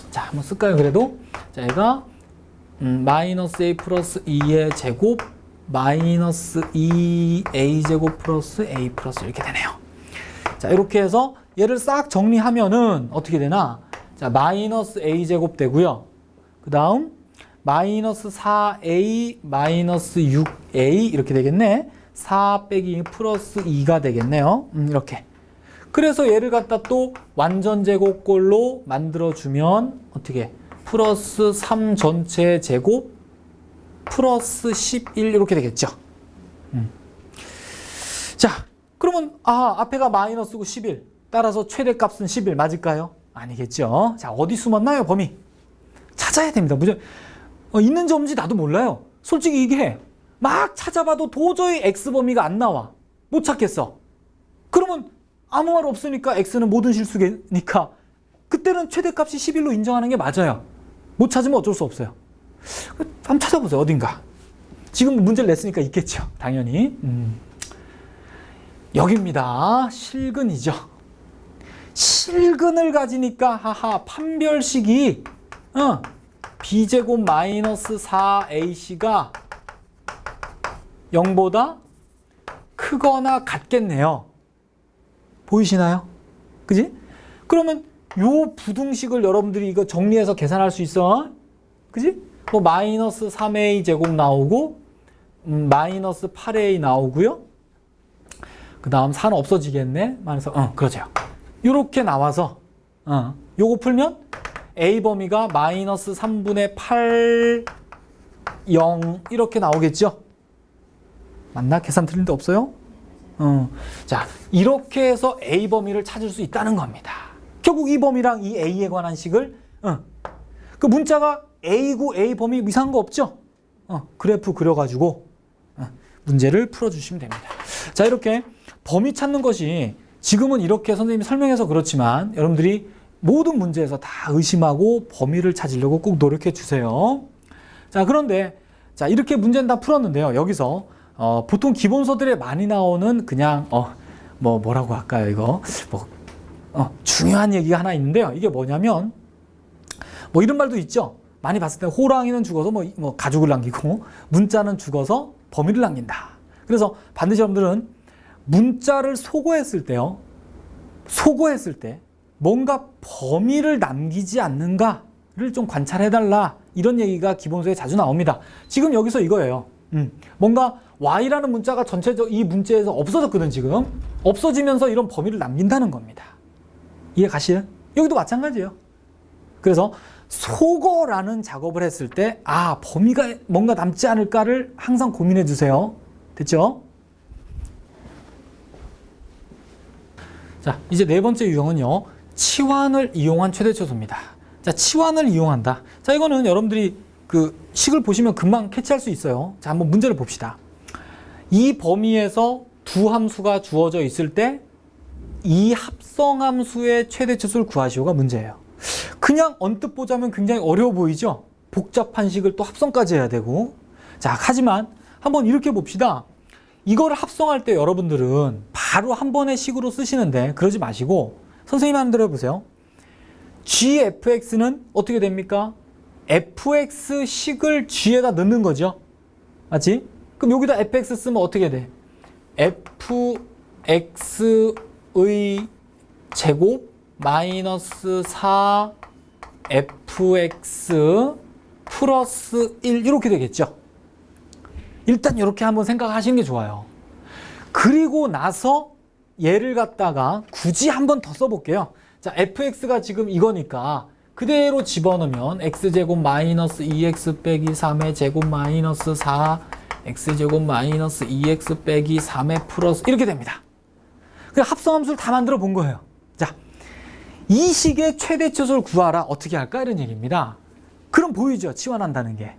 자, 한번 쓸까요? 그래도 자, 얘가 마이너스 a 플러스 2의 제곱 마이너스 2a 제곱 플러스 a 플러스 이렇게 되네요. 자, 이렇게 해서 얘를 싹 정리하면은 어떻게 되나? 자, 마이너스 a 제곱 되고요. 그 다음 마이너스 4a 마이너스 6a 이렇게 되겠네. 4 빼기 플러스 2가 되겠네요. 이렇게. 그래서 얘를 갖다 또 완전 제곱꼴로 만들어주면 어떻게? 플러스 3 전체 제곱 플러스 11 이렇게 되겠죠. 자, 그러면 앞에가 마이너스고 11. 따라서 최대값은 11 맞을까요? 아니겠죠. 자, 어디 숨었나요, 범위? 찾아야 됩니다. 무조건. 있는지 없는지 나도 몰라요. 솔직히 이게 막 찾아봐도 도저히 x 범위가 안 나와. 못 찾겠어. 그러면 아무 말 없으니까 x는 모든 실수니까 그때는 최대값이 11로 인정하는 게 맞아요. 못 찾으면 어쩔 수 없어요. 한번 찾아보세요. 어딘가. 지금 문제를 냈으니까 있겠죠. 당연히. 여기입니다. 실근이죠. 실근을 가지니까 판별식이 b제곱 마이너스 4ac가 0보다 크거나 같겠네요. 보이시나요? 그지? 그러면 요 부등식을 여러분들이 이거 정리해서 계산할 수 있어. 그지? 뭐 마이너스 3a 제곱 나오고 마이너스 8a 나오고요. 그 다음 4는 없어지겠네. 그렇죠. 요렇게 나와서 요거 풀면 a 범위가 마이너스 3분의 8 0 이렇게 나오겠죠. 맞나? 계산 틀린 데 없어요? 자, 이렇게 해서 a 범위를 찾을 수 있다는 겁니다. 결국 이 범위랑 이 a에 관한 식을 그 문자가 a고 a 범위 이상한 거 없죠? 그래프 그려가지고 문제를 풀어주시면 됩니다. 자, 이렇게 범위 찾는 것이 지금은 이렇게 선생님이 설명해서 그렇지만 여러분들이 모든 문제에서 다 의심하고 범위를 찾으려고 꼭 노력해 주세요. 자, 그런데 자, 이렇게 문제는 다 풀었는데요. 여기서 보통 기본서들에 많이 나오는 그냥 뭐라고 할까요? 이거 중요한 얘기가 하나 있는데요. 이게 뭐냐면 뭐 이런 말도 있죠. 많이 봤을 때 호랑이는 죽어서 뭐 가죽을 남기고 문자는 죽어서 범위를 남긴다. 그래서 반드시 여러분들은 문자를 소거했을 때요. 소거했을 때 뭔가 범위를 남기지 않는가를 좀 관찰해달라. 이런 얘기가 기본서에 자주 나옵니다. 지금 여기서 이거예요. 뭔가 y라는 문자가 전체적 이 문제에서 없어졌거든. 지금 없어지면서 이런 범위를 남긴다는 겁니다. 이해 가시요? 여기도 마찬가지예요. 그래서 소거라는 작업을 했을 때 범위가 뭔가 남지 않을까를 항상 고민해 주세요. 됐죠? 자, 이제 네 번째 유형은요. 치환을 이용한 최대초소입니다. 자, 치환을 이용한다. 자, 이거는 여러분들이 그 식을 보시면 금방 캐치할 수 있어요. 자, 한번 문제를 봅시다. 이 범위에서 두 함수가 주어져 있을 때 이 합성함수의 최대초수를 구하시오가 문제예요. 그냥 언뜻 보자면 굉장히 어려워 보이죠? 복잡한 식을 또 합성까지 해야 되고. 자, 하지만 한번 이렇게 봅시다. 이거를 합성할 때 여러분들은 바로 한 번의 식으로 쓰시는데 그러지 마시고 선생님 하는 대로 해보세요. gfx는 어떻게 됩니까? fx식을 g에다 넣는 거죠. 맞지? 그럼 여기다 fx 쓰면 어떻게 돼? fx의 제곱 마이너스 4 fx 플러스 1 이렇게 되겠죠. 일단 이렇게 한번 생각하시는 게 좋아요. 그리고 나서 얘를 갖다가 굳이 한번 더 써볼게요. 자, fx가 지금 이거니까 그대로 집어넣으면 x제곱 마이너스 2x 빼기 3의 제곱 마이너스 4 x제곱 마이너스 2x 빼기 3의 플러스 이렇게 됩니다. 그냥 합성함수를 다 만들어 본 거예요. 자, 이 식의 최대초수를 구하라. 어떻게 할까? 이런 얘기입니다. 그럼 보이죠? 치환한다는 게.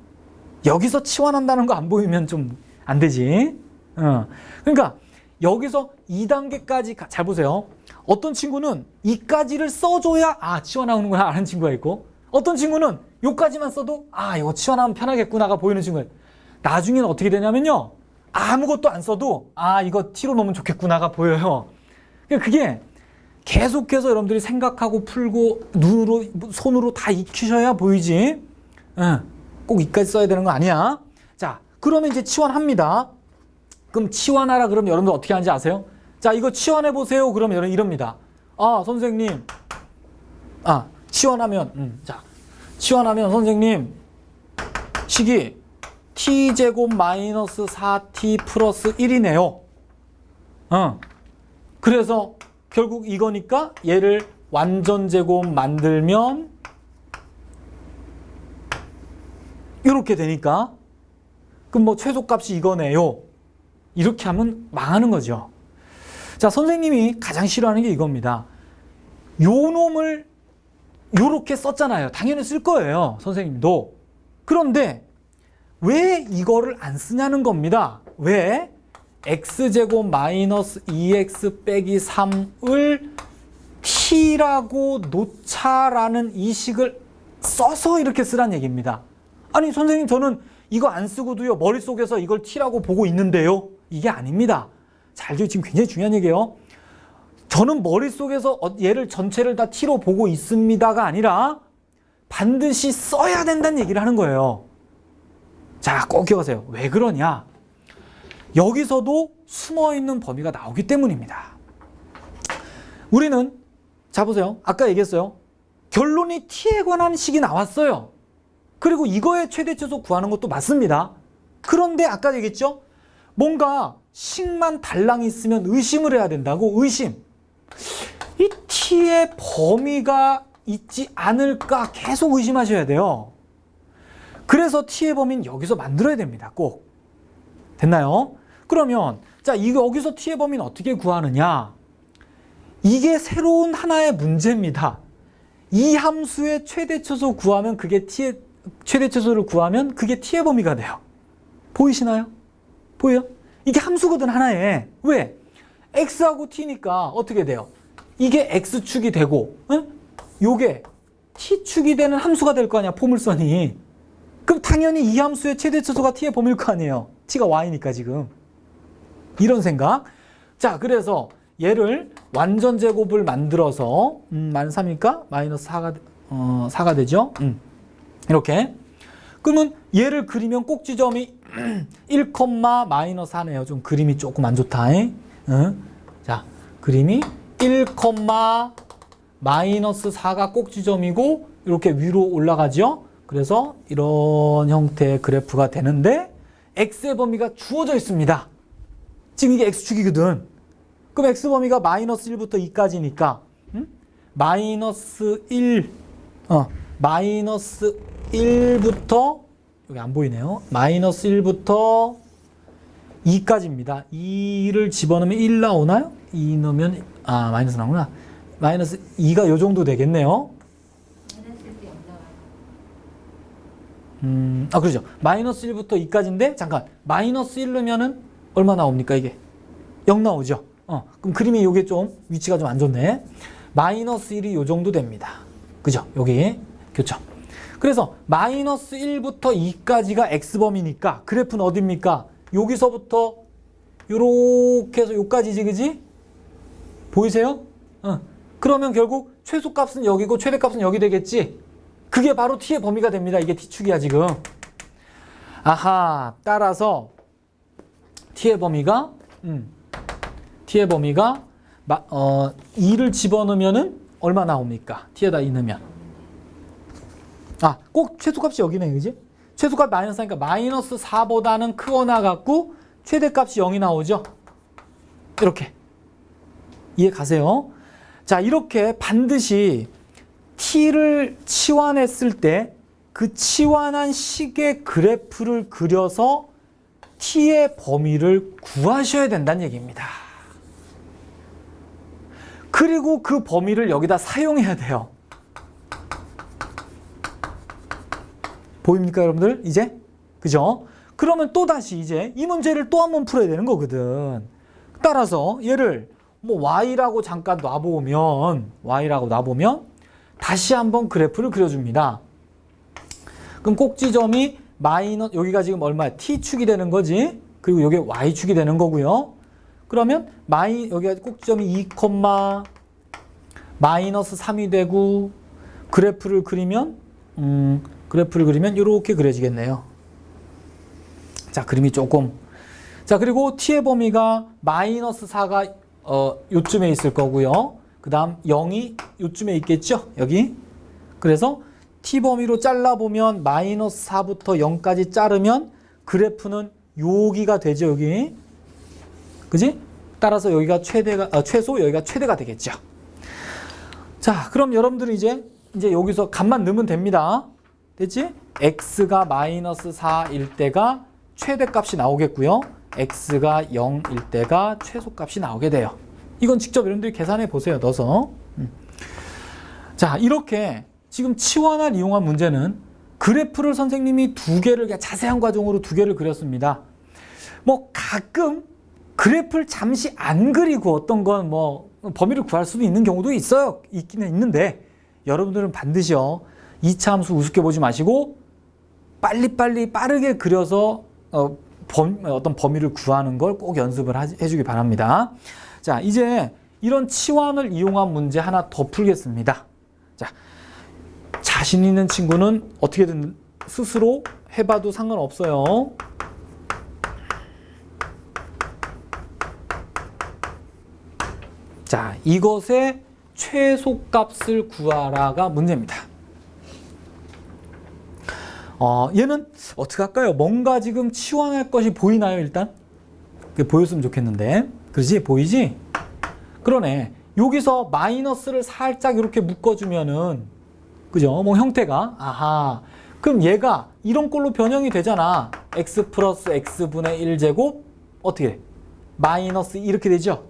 여기서 치환한다는 거 안 보이면 좀 안 되지. 그러니까 여기서 2단계까지 잘 보세요. 어떤 친구는 이까지를 써줘야 치환하는구나 아는 친구가 있고, 어떤 친구는 요까지만 써도 이거 치환하면 편하겠구나가 보이는 친구예요. 나중에는 어떻게 되냐면요, 아무것도 안 써도 이거 t로 넣으면 좋겠구나가 보여요. 그게 계속해서 여러분들이 생각하고 풀고 눈으로 손으로 다 익히셔야 보이지. 꼭 이까지 써야 되는 거 아니야. 자, 그러면 이제 치환합니다. 그럼 치환하라 그러면 여러분들 어떻게 하는지 아세요? 자, 이거 치환해 보세요. 그러면 여러분 이럽니다. 선생님. 치환하면 자, 치환하면 선생님 식이 t제곱 마이너스 4t 플러스 1이네요. 그래서 결국 이거니까 얘를 완전제곱 만들면 이렇게 되니까 그럼 뭐 최소값이 이거네요. 이렇게 하면 망하는 거죠. 자, 선생님이 가장 싫어하는 게 이겁니다. 요 놈을 요렇게 썼잖아요. 당연히 쓸 거예요. 선생님도. 그런데 왜 이거를 안 쓰냐는 겁니다. 왜? x제곱 마이너스 2x 빼기 3을 t라고 놓자라는 이 식을 써서 이렇게 쓰란 얘기입니다. 아니 선생님, 저는 이거 안 쓰고도요 머릿속에서 이걸 t라고 보고 있는데요. 이게 아닙니다. 잘 지금 굉장히 중요한 얘기예요. 저는 머릿속에서 얘를 전체를 다 t로 보고 있습니다가 아니라 반드시 써야 된다는 얘기를 하는 거예요. 자, 꼭 기억하세요. 왜 그러냐? 여기서도 숨어있는 범위가 나오기 때문입니다. 우리는 자 보세요. 아까 얘기했어요. 결론이 t에 관한 식이 나왔어요. 그리고 이거의 최대 최소 구하는 것도 맞습니다. 그런데 아까 얘기했죠? 뭔가 식만 달랑 있으면 의심을 해야 된다고. 의심. 이 t의 범위가 있지 않을까 계속 의심하셔야 돼요. 그래서 t의 범위는 여기서 만들어야 됩니다. 꼭. 됐나요? 그러면 자, 여기서 t의 범위는 어떻게 구하느냐? 이게 새로운 하나의 문제입니다. 이 함수의 최대 최소 구하면 그게 t의 최대 최소를 구하면 그게 t의 범위가 돼요. 보이시나요? 보여요? 이게 함수거든, 하나에. 왜? x하고 t니까 어떻게 돼요? 이게 x축이 되고, 응? 요게 t축이 되는 함수가 될 거 아니야, 포물선이. 그럼 당연히 이 함수의 최대 최소가 t의 범위일 거 아니에요. t가 y니까 지금. 이런 생각. 자, 그래서 얘를 완전 제곱을 만들어서 -3이니까 -4가 되죠. 이렇게. 그러면 얘를 그리면 꼭지점이 1, -4네요. 좀 그림이 조금 안 좋다. 자, 그림이 1, -4가 꼭지점이고 이렇게 위로 올라가죠. 그래서 이런 형태의 그래프가 되는데 x의 범위가 주어져 있습니다. 지금 이게 x축이거든. 그럼 x범위가 -1부터 2까지니까 -1 -1부터 여기 안 보이네요. -1부터 2까지입니다. 2를 집어넣으면 1 나오나요? 2 넣으면 마이너스 나오구나. -2가 요 정도 되겠네요. 그렇죠. -1부터 2까지인데 잠깐 -1 넣으면은 얼마 나옵니까 이게? 0 나오죠. 그럼 그림이 요게 좀 위치가 좀 안 좋네. -1이 요 정도 됩니다. 그죠? 여기 그렇죠. 그래서 -1부터 2까지가 x범위니까 그래프는 어딥니까? 여기서부터 요렇게 해서 요까지지, 그지? 보이세요? 그러면 결국 최소값은 여기고 최대값은 여기 되겠지? 그게 바로 t의 범위가 됩니다. 이게 t축이야 지금. 아하, 따라서 t의 범위가 2를 집어넣으면은 얼마 나옵니까? t에다 2 넣으면. 꼭 최소값이 여기네, 그지? 최소값 -4니까 -4보다는 크거나 같고 최대값이 0이 나오죠? 이렇게. 이해 가세요? 자, 이렇게 반드시 t를 치환했을 때 그 치환한 식의 그래프를 그려서 t의 범위를 구하셔야 된다는 얘기입니다. 그리고 그 범위를 여기다 사용해야 돼요. 보입니까, 여러분들? 이제? 그죠? 그러면 또다시 이제 이 문제를 또 한 번 풀어야 되는 거거든. 따라서 얘를 y라고 잠깐 놔보면 다시 한번 그래프를 그려줍니다. 그럼 꼭지점이 여기가 지금 얼마야? t축이 되는 거지. 그리고 여기 y축이 되는 거고요. 그러면 여기가 꼭지점이 2, -3이 되고 그래프를 그리면 이렇게 그려지겠네요. 자, 그림이 조금. 자, 그리고 t의 범위가 -4가 요쯤에 있을 거고요. 그 다음 0이 요쯤에 있겠죠? 여기. 그래서 t 범위로 잘라보면 -4부터 0까지 자르면 그래프는 여기가 되죠, 여기. 그지? 따라서 여기가 최소, 여기가 최대가 되겠죠. 자, 그럼 여러분들은 이제 여기서 값만 넣으면 됩니다. 됐지? x가 -4일 때가 최대값이 나오겠고요. x가 0일 때가 최소값이 나오게 돼요. 이건 직접 여러분들이 계산해 보세요. 넣어서. 자, 이렇게 지금 치환을 이용한 문제는 그래프를 선생님이 2개를 자세한 과정으로 2개를 그렸습니다. 가끔 그래프를 잠시 안 그리고 어떤 건 범위를 구할 수도 있는 경우도 있기는 있는데 여러분들은 반드시요 2차 함수 우습게 보지 마시고 빠르게 그려서 어떤 범위를 구하는 걸 꼭 연습을 해주기 바랍니다. 자, 이제 이런 치환을 이용한 문제 하나 더 풀겠습니다. 자, 자신 있는 친구는 어떻게든 스스로 해봐도 상관없어요. 자, 이것의 최소값을 구하라가 문제입니다. 얘는 어떻게 할까요? 뭔가 지금 치환할 것이 보이나요, 일단? 보였으면 좋겠는데. 그렇지? 보이지? 그러네. 여기서 마이너스를 살짝 이렇게 묶어주면은, 그죠? 뭐 형태가, 아하. 그럼 얘가 이런 꼴로 변형이 되잖아. x 플러스 x분의 1제곱, 어떻게 돼? 마이너스 이렇게 되죠?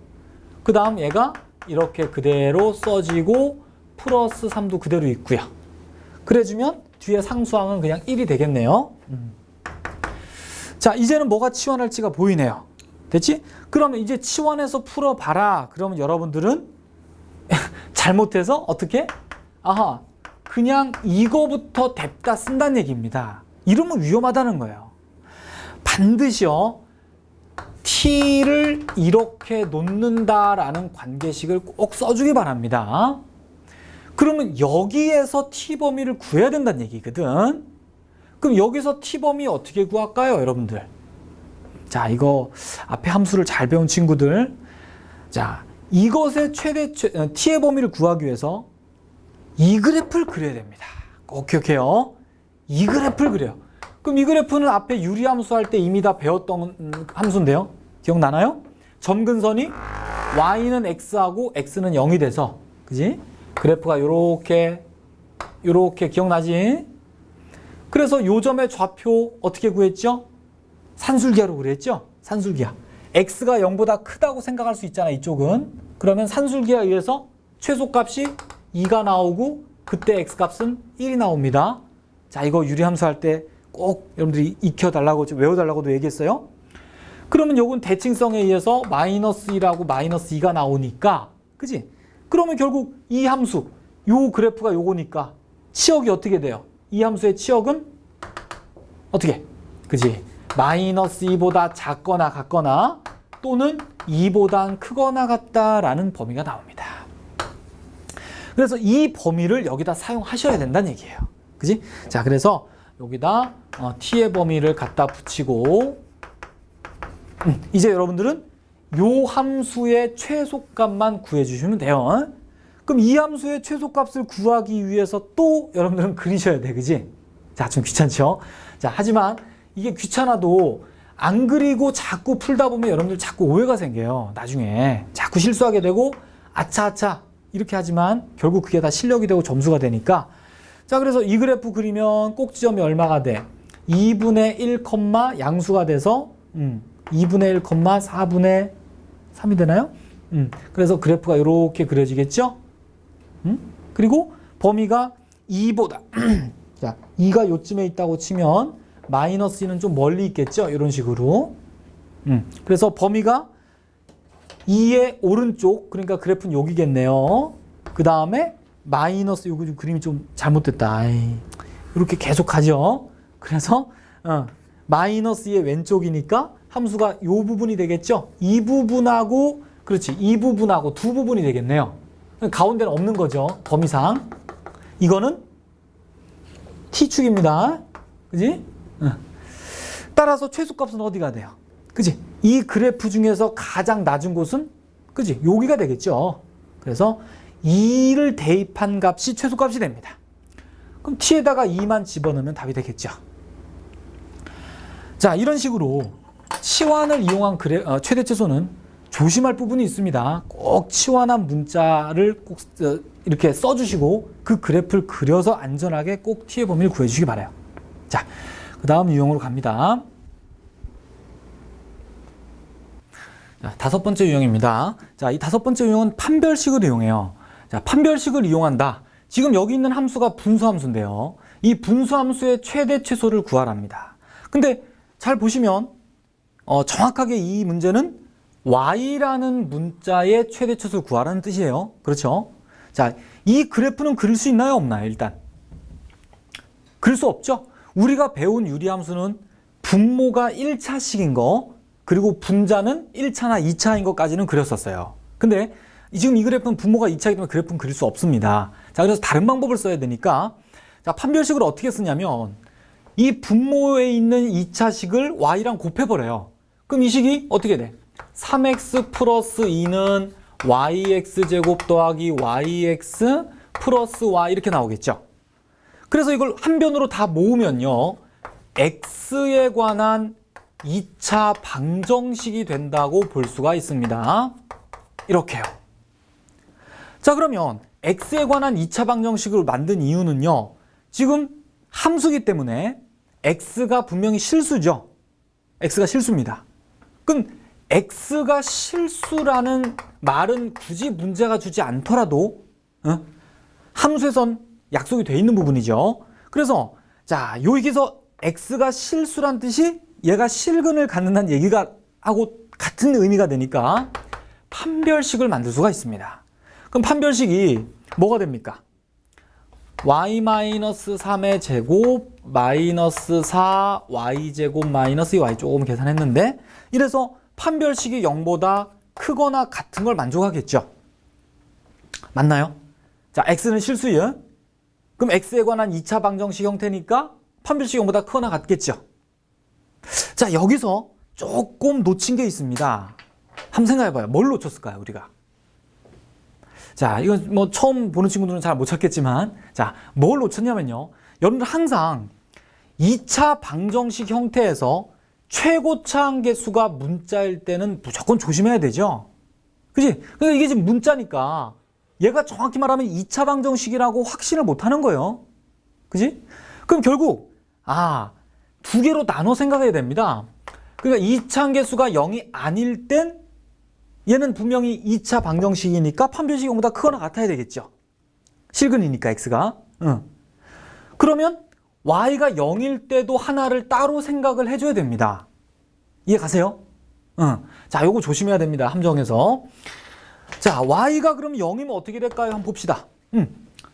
그 다음 얘가 이렇게 그대로 써지고, 플러스 3도 그대로 있고요. 그래주면 뒤에 상수항은 그냥 1이 되겠네요. 자, 이제는 뭐가 치환할지가 보이네요. 됐지? 그러면 이제 치환해서 풀어봐라. 그러면 여러분들은 잘못해서 어떻게? 아하, 그냥 이거부터 뎁다 쓴다는 얘기입니다. 이러면 위험하다는 거예요. 반드시요, t를 이렇게 놓는다라는 관계식을 꼭 써주기 바랍니다. 그러면 여기에서 t 범위를 구해야 된다는 얘기거든. 그럼 여기서 t 범위 어떻게 구할까요, 여러분들? 자, 이거 앞에 함수를 잘 배운 친구들. 자, 이것의 t의 범위를 구하기 위해서 이 그래프를 그려야 됩니다. 꼭 기억해요. 이 그래프를 그려요. 그럼 이 그래프는 앞에 유리함수 할 때 이미 다 배웠던 함수인데요. 기억나나요? 점근선이 y는 x하고 x는 0이 돼서, 그지? 그래프가 요렇게 기억나지? 그래서 요 점의 좌표 어떻게 구했죠? 산술기하로 그랬죠? 산술기하. x가 0보다 크다고 생각할 수 있잖아, 이쪽은. 그러면 산술기하에 의해서 최소값이 2가 나오고 그때 x값은 1이 나옵니다. 자, 이거 유리함수 할 때 꼭 여러분들이 익혀달라고, 외워달라고도 얘기했어요. 그러면 요건 대칭성에 의해서 마이너스 1하고 마이너스 2가 나오니까, 그지? 그러면 결국 이 함수, 요 그래프가 요거니까 치역이 어떻게 돼요? 이 함수의 치역은 어떻게? 그지? 마이너스 2보다 작거나 같거나 또는 2보다 크거나 같다라는 범위가 나옵니다. 그래서 이 범위를 여기다 사용하셔야 된다는 얘기예요. 그지? 자, 그래서 여기다 t의 범위를 갖다 붙이고, 이제 여러분들은 요 함수의 최소값만 구해주시면 돼요. 그럼 이 함수의 최소값을 구하기 위해서 또 여러분들은 그리셔야 돼. 그지? 자, 좀 귀찮죠? 자, 하지만 이게 귀찮아도 안 그리고 자꾸 풀다 보면 여러분들 자꾸 오해가 생겨요. 나중에 자꾸 실수하게 되고 아차아차 이렇게 하지만 결국 그게 다 실력이 되고 점수가 되니까. 자, 그래서 이 그래프 그리면 꼭지점이 얼마가 돼? 2분의 1, 양수가 돼서 2분의 1, 4분의 3이 되나요? 그래서 그래프가 이렇게 그려지겠죠? 그리고 범위가 2보다 자, 2가 요쯤에 있다고 치면 마이너스 2는 좀 멀리 있겠죠? 이런 식으로. 그래서 범위가 2의 오른쪽, 그러니까 그래프는 여기겠네요. 그 다음에 마이너스, 요거 그림이 좀 잘못됐다. 이렇게 계속 가죠. 그래서 마이너스 2의 왼쪽이니까 함수가 요 부분이 되겠죠? 이 부분하고, 그렇지, 이 부분하고 두 부분이 되겠네요. 가운데는 없는 거죠, 범위상. 이거는 t축입니다. 그지? 따라서 최소값은 어디가 돼요? 그지? 이 그래프 중에서 가장 낮은 곳은, 그지? 여기가 되겠죠. 그래서 2를 대입한 값이 최소값이 됩니다. 그럼 t에다가 2만 집어넣으면 답이 되겠죠. 자, 이런 식으로 치환을 이용한 최대최소는 조심할 부분이 있습니다. 꼭 치환한 문자를 꼭 이렇게 써주시고 그 그래프를 그려서 안전하게 꼭 t의 범위를 구해주시기 바라요. 자, 그 다음 유형으로 갑니다. 자, 다섯 번째 유형입니다. 자, 이 다섯 번째 유형은 판별식을 이용해요. 자, 판별식을 이용한다. 지금 여기 있는 함수가 분수함수인데요. 이 분수함수의 최대 최소를 구하랍니다. 근데 잘 보시면 정확하게 이 문제는 y라는 문자의 최대 최소를 구하라는 뜻이에요. 그렇죠? 자, 이 그래프는 그릴 수 있나요, 없나요? 일단 그릴 수 없죠. 우리가 배운 유리함수는 분모가 1차식인 거, 그리고 분자는 1차나 2차인 것까지는 그렸었어요. 근데 지금 이 그래프는 분모가 2차이기 때문에 그래프는 그릴 수 없습니다. 자, 그래서 다른 방법을 써야 되니까, 자, 판별식을 어떻게 쓰냐면 이 분모에 있는 2차식을 y랑 곱해버려요. 그럼 이 식이 어떻게 돼? 3x 플러스 2는 yx제곱 더하기 yx 플러스 y 이렇게 나오겠죠. 그래서 이걸 한 변으로 다 모으면요, x에 관한 2차 방정식이 된다고 볼 수가 있습니다. 이렇게요. 자, 그러면 x에 관한 2차 방정식을 만든 이유는요, 지금 함수기 때문에 x가 분명히 실수죠. x가 실수입니다. 그럼 x가 실수라는 말은 굳이 문제가 주지 않더라도 함수에선 약속이 돼 있는 부분이죠. 그래서 자, 여기서 x가 실수란 뜻이 얘가 실근을 갖는다는 얘기가 하고 같은 의미가 되니까 판별식을 만들 수가 있습니다. 그럼 판별식이 뭐가 됩니까? y-3의 제곱 마이너스 4y제곱 마이너스 2y 조금 계산했는데, 이래서 판별식이 0보다 크거나 같은 걸 만족하겠죠. 맞나요? 자, x는 실수예요. 그럼 x에 관한 2차 방정식 형태니까 판별식 0보다 크거나 같겠죠. 자, 여기서 조금 놓친 게 있습니다. 한번 생각해봐요. 뭘 놓쳤을까요, 우리가? 자, 이건 뭐 처음 보는 친구들은 잘 못 찾겠지만, 자, 뭘 놓쳤냐면요, 여러분들 항상 2차 방정식 형태에서 최고차 한계수가 문자일 때는 무조건 조심해야 되죠. 그치? 그러니까 이게 지금 문자니까 얘가 정확히 말하면 2차 방정식이라고 확신을 못 하는 거예요. 그치? 그럼 결국 두 개로 나눠 생각해야 됩니다. 그러니까 2차 한계수가 0이 아닐 땐 얘는 분명히 2차 방정식이니까 판별식이 0보다 크거나 같아야 되겠죠. 실근이니까 x가. 그러면 y가 0일 때도 하나를 따로 생각을 해줘야 됩니다. 이해 가세요? 자, 요거 조심해야 됩니다. 함정에서. 자, y가 그럼 0이면 어떻게 될까요? 한번 봅시다.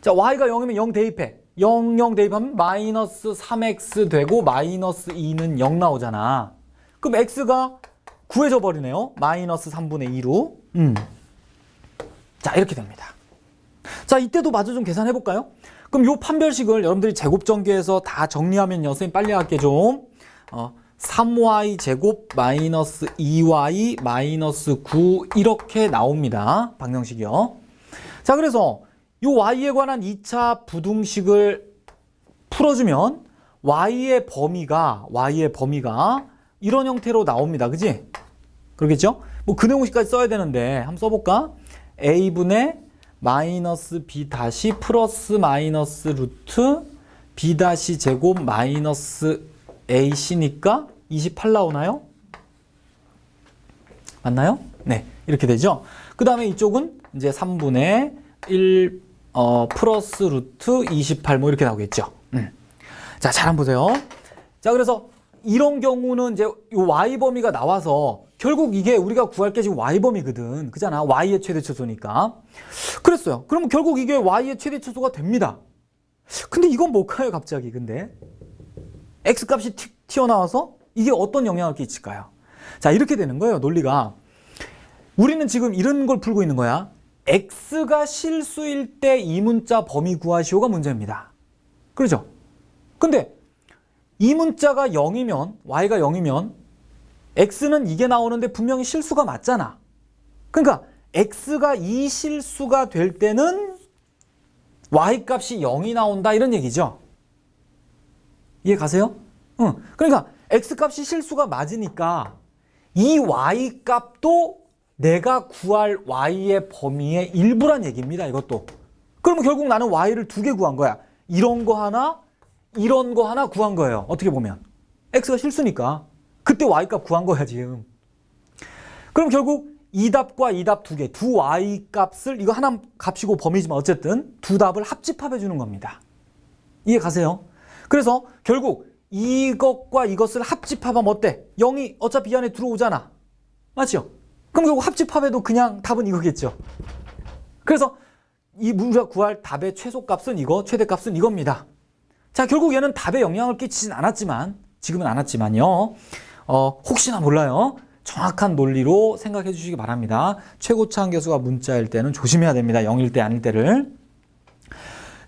자, y가 0이면 0 대입해. 0 대입하면 마이너스 3x 되고 마이너스 2는 0 나오잖아. 그럼 x가 구해져 버리네요. 마이너스 3분의 2로. 자, 이렇게 됩니다. 자, 이때도 마저 좀 계산해 볼까요? 그럼 요 판별식을 여러분들이 제곱전개해서 다 정리하면요, 선생님 빨리 할게 좀. 3y 제곱 마이너스 2y 마이너스 9 이렇게 나옵니다. 방정식이요. 자, 그래서 요 y에 관한 2차 부등식을 풀어주면 y의 범위가 이런 형태로 나옵니다. 그지? 그러겠죠? 뭐 그 내용식까지 써야 되는데 한번 써볼까? a분의 마이너스 b 다시 플러스 마이너스 루트 b 다시 제곱 마이너스 ac니까 28 나오나요? 맞나요? 네, 이렇게 되죠. 그 다음에 이쪽은 이제 3분의 1 플러스 루트 28 뭐 이렇게 나오겠죠. 자, 잘 한번 보세요. 자, 그래서 이런 경우는 이제 요 y 범위가 나와서 결국 이게 우리가 구할 게 지금 y 범위거든. 그잖아. y의 최대 최소니까. 그랬어요. 그럼 결국 이게 y의 최대 최소가 됩니다. 근데 이건 뭘까요, 갑자기? 근데 x 값이 튀어나와서 이게 어떤 영향을 끼칠까요? 자, 이렇게 되는 거예요, 논리가. 우리는 지금 이런 걸 풀고 있는 거야. x가 실수일 때 이 문자 범위 구하시오가 문제입니다. 그렇죠? 근데 이 문자가 0이면, y가 0이면 x는 이게 나오는데 분명히 실수가 맞잖아. 그러니까 x가 이 실수가 될 때는 y 값이 0이 나온다 이런 얘기죠. 이해 가세요? 그러니까 x 값이 실수가 맞으니까 이 y 값도 내가 구할 y의 범위의 일부란 얘기입니다. 이것도. 그러면 결국 나는 y를 두 개 구한 거야. 이런 거 하나, 이런 거 하나 구한 거예요. 어떻게 보면. x가 실수니까. 그때 y값 구한 거야, 지금. 그럼 결국 이 답과 이 답 두 개, 두 y값을, 이거 하나 값이고 범위지만 어쨌든 두 답을 합집합해 주는 겁니다. 이해 가세요? 그래서 결국 이것과 이것을 합집합하면 어때? 0이 어차피 이 안에 들어오잖아. 맞죠? 그럼 결국 합집합해도 그냥 답은 이거겠죠. 그래서 이 우리가 구할 답의 최소값은 이거, 최대값은 이겁니다. 자, 결국 얘는 답에 영향을 끼치진 않았지만, 지금은 않았지만요. 혹시나 몰라요. 정확한 논리로 생각해 주시기 바랍니다. 최고차 한계수가 문자일 때는 조심해야 됩니다. 0일 때 아닐 때를.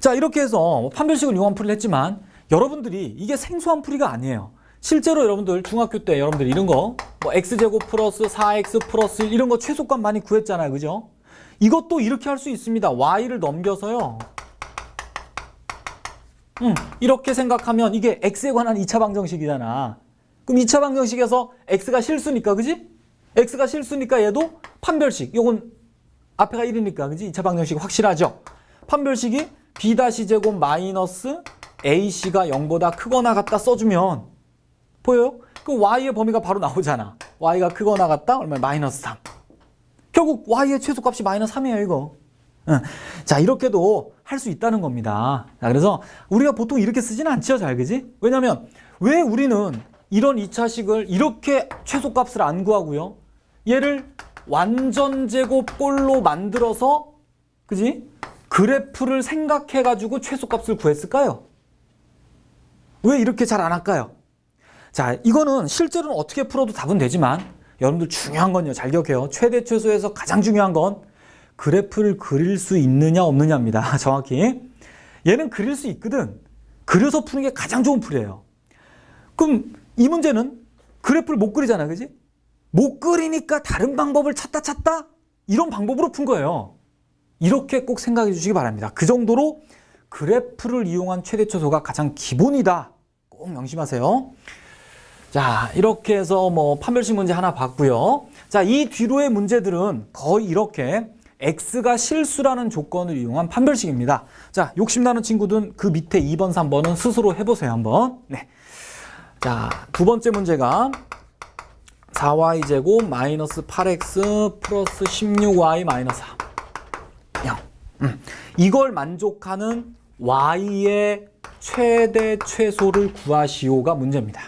자, 이렇게 해서 판별식을 이용한 풀이를 했지만 여러분들이 이게 생소한 풀이가 아니에요. 실제로 여러분들 중학교 때 여러분들 이런 거 뭐 x제곱 플러스 4x 플러스 1 이런 거 최소값 많이 구했잖아요. 그죠? 이것도 이렇게 할 수 있습니다. y를 넘겨서요. 이렇게 생각하면 이게 x에 관한 2차 방정식이잖아. 그럼 2차 방정식에서 x가 실수니까, 그지? x가 실수니까 얘도 판별식. 요건 앞에가 1이니까, 그지? 2차 방정식 확실하죠? 판별식이 b-제곱 마이너스 ac가 0보다 크거나 같다 써주면 보여요? 그 y의 범위가 바로 나오잖아. y가 크거나 같다? 얼마? 마이너스 3. 결국 y의 최소값이 마이너스 3이에요, 이거. 자, 이렇게도 할 수 있다는 겁니다. 자, 그래서 우리가 보통 이렇게 쓰지는 않죠, 잘, 그지? 왜냐면 왜 우리는 이런 2차식을 이렇게 최소값을 안 구하고요? 얘를 완전 제곱꼴로 만들어서, 그지? 그래프를 생각해가지고 최소값을 구했을까요? 왜 이렇게 잘 안 할까요? 자, 이거는 실제로는 어떻게 풀어도 답은 되지만 여러분들 중요한 건요, 잘 기억해요. 최대 최소에서 가장 중요한 건 그래프를 그릴 수 있느냐 없느냐입니다. 정확히. 얘는 그릴 수 있거든. 그려서 푸는 게 가장 좋은 풀이에요. 그럼 이 문제는 그래프를 못 그리잖아, 그지? 못 그리니까 다른 방법을 찾다 이런 방법으로 푼 거예요. 이렇게 꼭 생각해 주시기 바랍니다. 그 정도로 그래프를 이용한 최대 최소가 가장 기본이다. 꼭 명심하세요. 자, 이렇게 해서 뭐 판별식 문제 하나 봤고요. 자, 이 뒤로의 문제들은 거의 이렇게 x가 실수라는 조건을 이용한 판별식입니다. 자, 욕심나는 친구들은 그 밑에 2번, 3번은 스스로 해보세요, 한번. 네. 자, 두 번째 문제가 4y제곱 마이너스 8x 플러스 16y 마이너스 4. 이걸 만족하는 y의 최대 최소를 구하시오가 문제입니다.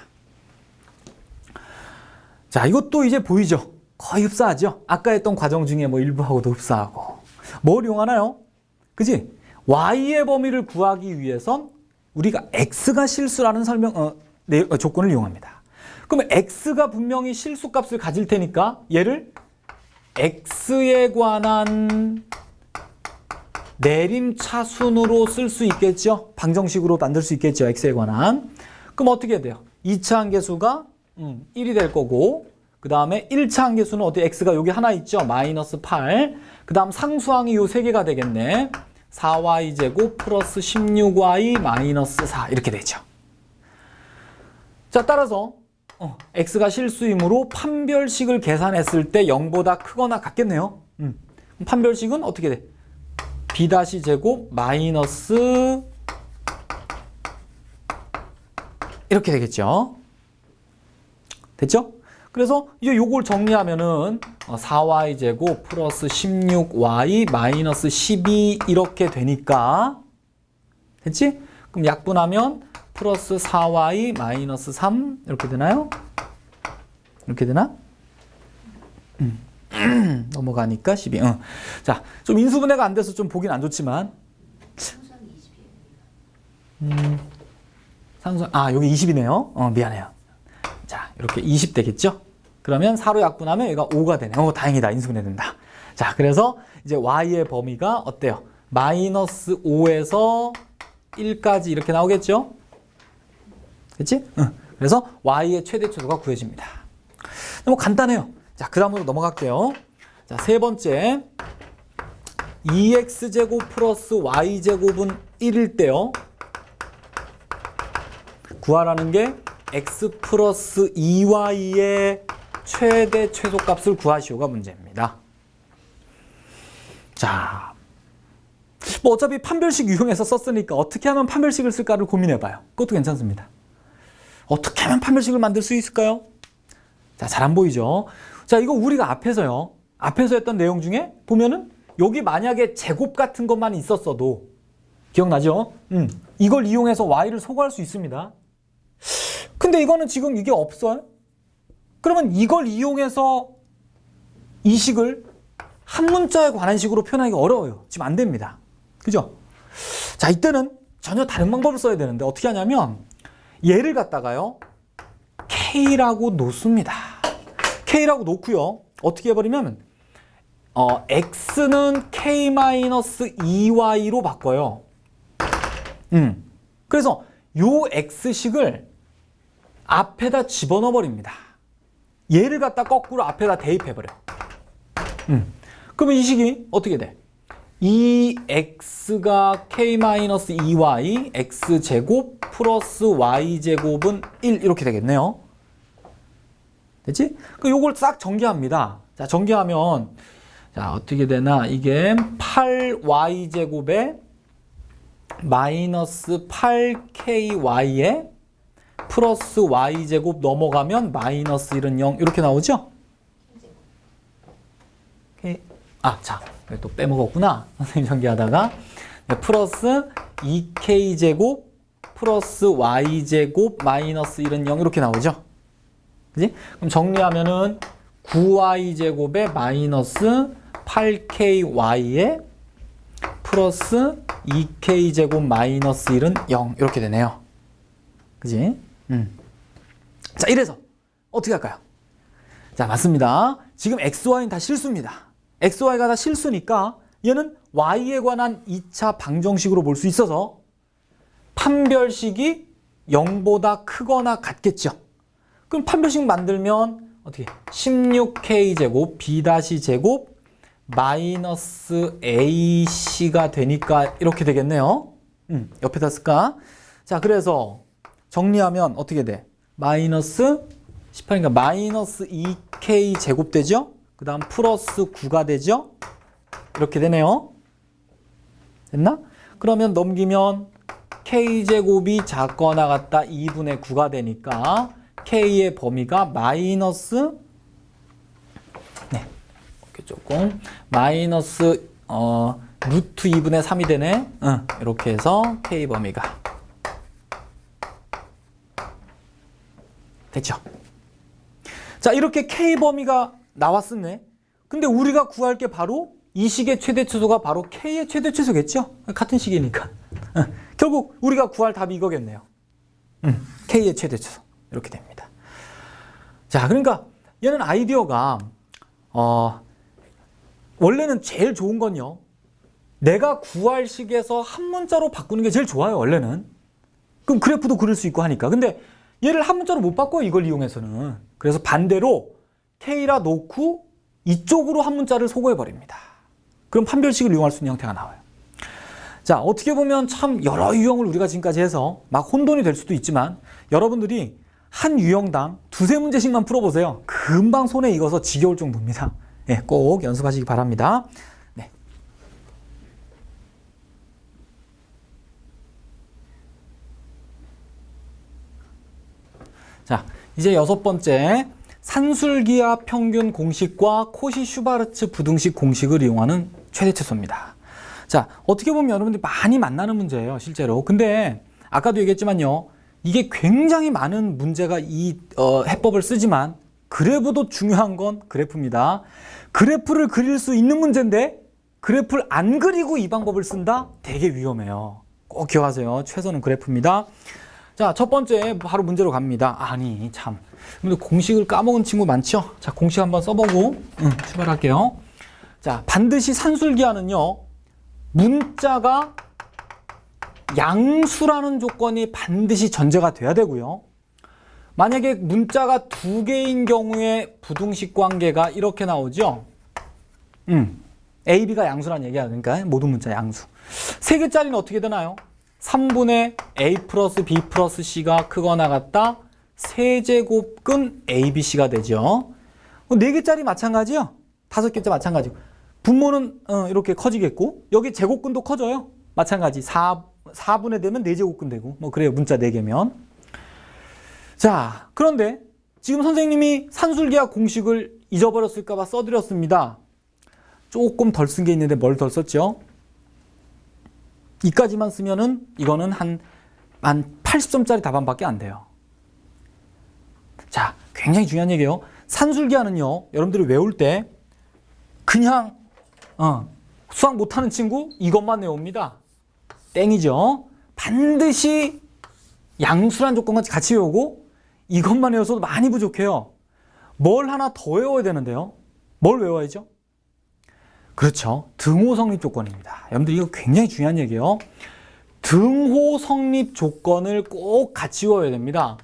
자, 이것도 이제 보이죠? 거의 흡사하죠? 아까 했던 과정 중에 뭐 일부하고도 흡사하고. 뭘 이용하나요? 그지? y의 범위를 구하기 위해선 우리가 x가 실수라는 조건을 이용합니다. 그러면 x가 분명히 실수값을 가질 테니까 얘를 x에 관한 내림차순으로 쓸 수 있겠죠? 방정식으로 만들 수 있겠죠? x에 관한. 그럼 어떻게 해야 돼요? 2차 함계수가 1이 될 거고, 그 다음에 1차 함계수는 어디 x가 여기 하나 있죠? 마이너스 8. 그 다음 상수항이 요 3개가 되겠네. 4y제곱 플러스 16y 마이너스 4 이렇게 되죠. 자, 따라서 x가 실수이므로 판별식을 계산했을 때 0보다 크거나 같겠네요. 판별식은 어떻게 돼? b-제곱 마이너스 이렇게 되겠죠. 됐죠? 그래서 이제 요걸 정리하면은 4y제곱 플러스 16y 마이너스 12 이렇게 되니까 됐지? 그럼 약분하면 플러스 4y 마이너스 3 이렇게 되나요? 이렇게 되나? 넘어가니까 12. 자, 좀 인수분해가 안 돼서 좀 보긴 안 좋지만 상수 여기 20이네요. 미안해요. 자, 이렇게 20 되겠죠? 그러면 4로 약분하면 얘가 5가 되네요. 다행이다. 인수분해 된다. 자, 그래서 이제 y의 범위가 어때요? 마이너스 5에서 1까지 이렇게 나오겠죠? 그치? 그래서 y의 최대 최소가 구해집니다. 너무 간단해요. 자, 그 다음으로 넘어갈게요. 자, 세 번째. 2x제곱 플러스 y제곱은 1일 때요. 구하라는 게 x 플러스 2y의 최대 최소값을 구하시오가 문제입니다. 자, 뭐 어차피 판별식 유형에서 썼으니까 어떻게 하면 판별식을 쓸까를 고민해봐요. 그것도 괜찮습니다. 어떻게 하면 판별식을 만들 수 있을까요? 자, 잘 안 보이죠? 자, 이거 우리가 앞에서 했던 내용 중에 보면은 여기 만약에 제곱 같은 것만 있었어도 기억나죠? 이걸 이용해서 y를 소거할 수 있습니다. 근데 이거는 지금 이게 없어요? 그러면 이걸 이용해서 이 식을 한 문자에 관한 식으로 표현하기가 어려워요. 지금 안 됩니다. 그죠? 자, 이때는 전혀 다른 방법을 써야 되는데 어떻게 하냐면 얘를 갖다가요 K라고 놓습니다. K라고 놓고요. 어떻게 해버리면 X는 K-2Y로 바꿔요. 그래서 요 X식을 앞에다 집어넣어 버립니다. 얘를 갖다 거꾸로 앞에다 대입해 버려. 그러면 이 식이 어떻게 돼? 2x가 k-2y x제곱 플러스 y제곱은 1 이렇게 되겠네요. 됐지? 그 요걸 싹 전개합니다. 자, 전개하면 자, 어떻게 되나? 이게 8y제곱에 마이너스 8ky에 플러스 y제곱 넘어가면 마이너스 1은 0 이렇게 나오죠? 자, 또 빼먹었구나. 선생님 전개하다가 플러스 2k제곱 플러스 y제곱 마이너스 1은 0 이렇게 나오죠? 그지? 그럼 정리하면은 9y제곱에 마이너스 8ky에 플러스 2k제곱 마이너스 1은 0 이렇게 되네요. 그지? 자, 이래서 어떻게 할까요? 자, 맞습니다. 지금 x, y는 다 실수입니다. x, y가 다 실수니까 얘는 y에 관한 2차 방정식으로 볼 수 있어서 판별식이 0보다 크거나 같겠죠. 그럼 판별식 만들면 어떻게 16k제곱 b-제곱 마이너스 ac가 되니까 이렇게 되겠네요. 옆에다 쓸까? 자, 그래서 정리하면 어떻게 돼? 마이너스 18이니까 마이너스 2k 제곱 되죠? 그 다음 플러스 9가 되죠? 이렇게 되네요. 됐나? 그러면 넘기면 k제곱이 작거나 같다 2분의 9가 되니까 k의 범위가 마이너스 이렇게 조금 마이너스 루트 2분의 3이 되네. 이렇게 해서 k 범위가 됐죠? 자, 이렇게 k 범위가 나왔었네. 근데 우리가 구할 게 바로 이 식의 최대 최소가 바로 k의 최대 최소겠죠? 같은 식이니까. 결국 우리가 구할 답이 이거겠네요. k의 최대 최소. 이렇게 됩니다. 자, 그러니까 얘는 아이디어가 원래는 제일 좋은 건요. 내가 구할 식에서 한 문자로 바꾸는 게 제일 좋아요, 원래는. 그럼 그래프도 그릴 수 있고 하니까. 근데 얘를 한 문자로 못 바꿔요, 이걸 이용해서는. 그래서 반대로 K라 놓고 이쪽으로 한 문자를 소거해버립니다. 그럼 판별식을 이용할 수 있는 형태가 나와요. 자, 어떻게 보면 참 여러 유형을 우리가 지금까지 해서 막 혼돈이 될 수도 있지만 여러분들이 한 유형당 두세 문제씩만 풀어보세요. 금방 손에 익어서 지겨울 정도입니다. 네, 꼭 연습하시기 바랍니다. 네. 자, 이제 6번째. 산술기하 평균 공식과 코시-슈바르츠 부등식 공식을 이용하는 최대최소입니다. 자, 어떻게 보면 여러분들이 많이 만나는 문제예요, 실제로. 근데 아까도 얘기했지만요, 이게 굉장히 많은 문제가 이 해법을 쓰지만 그래도 중요한 건 그래프입니다. 그래프를 그릴 수 있는 문제인데 그래프를 안 그리고 이 방법을 쓴다? 되게 위험해요. 꼭 기억하세요. 최소는 그래프입니다. 자, 첫 번째 바로 문제로 갑니다. 아니, 참. 근데 공식을 까먹은 친구 많죠? 자, 공식 한번 써보고 출발할게요. 자, 반드시 산술기하는요, 문자가 양수라는 조건이 반드시 전제가 돼야 되고요. 만약에 문자가 두 개인 경우에 부등식 관계가 이렇게 나오죠. A, B가 양수라는 얘기야. 그러니까 모든 문자 양수. 세 개짜리는 어떻게 되나요? 3분의 A 플러스 B 플러스 C가 크거나 같다. 세제곱근 ABC가 되죠. 4개짜리 마찬가지요. 5개짜리 마찬가지고. 분모는 이렇게 커지겠고 여기 제곱근도 커져요. 마찬가지. 4분의 되면 4제곱근 되고 뭐 그래요. 문자 4개면. 자, 그런데 지금 선생님이 산술기하 공식을 잊어버렸을까 봐 써드렸습니다. 조금 덜 쓴 게 있는데 뭘 덜 썼죠? 이까지만 쓰면은 이거는 한 80점짜리 답안밖에 안 돼요. 자, 굉장히 중요한 얘기예요. 산술기하는요, 여러분들이 외울 때 그냥 수학 못하는 친구 이것만 외웁니다. 땡이죠. 반드시 양수란 조건과 같이 외우고 이것만 외워서도 많이 부족해요. 뭘 하나 더 외워야 되는데요. 뭘 외워야죠? 그렇죠. 등호 성립 조건입니다. 여러분들 이거 굉장히 중요한 얘기예요. 등호 성립 조건을 꼭 같이 외워야 됩니다.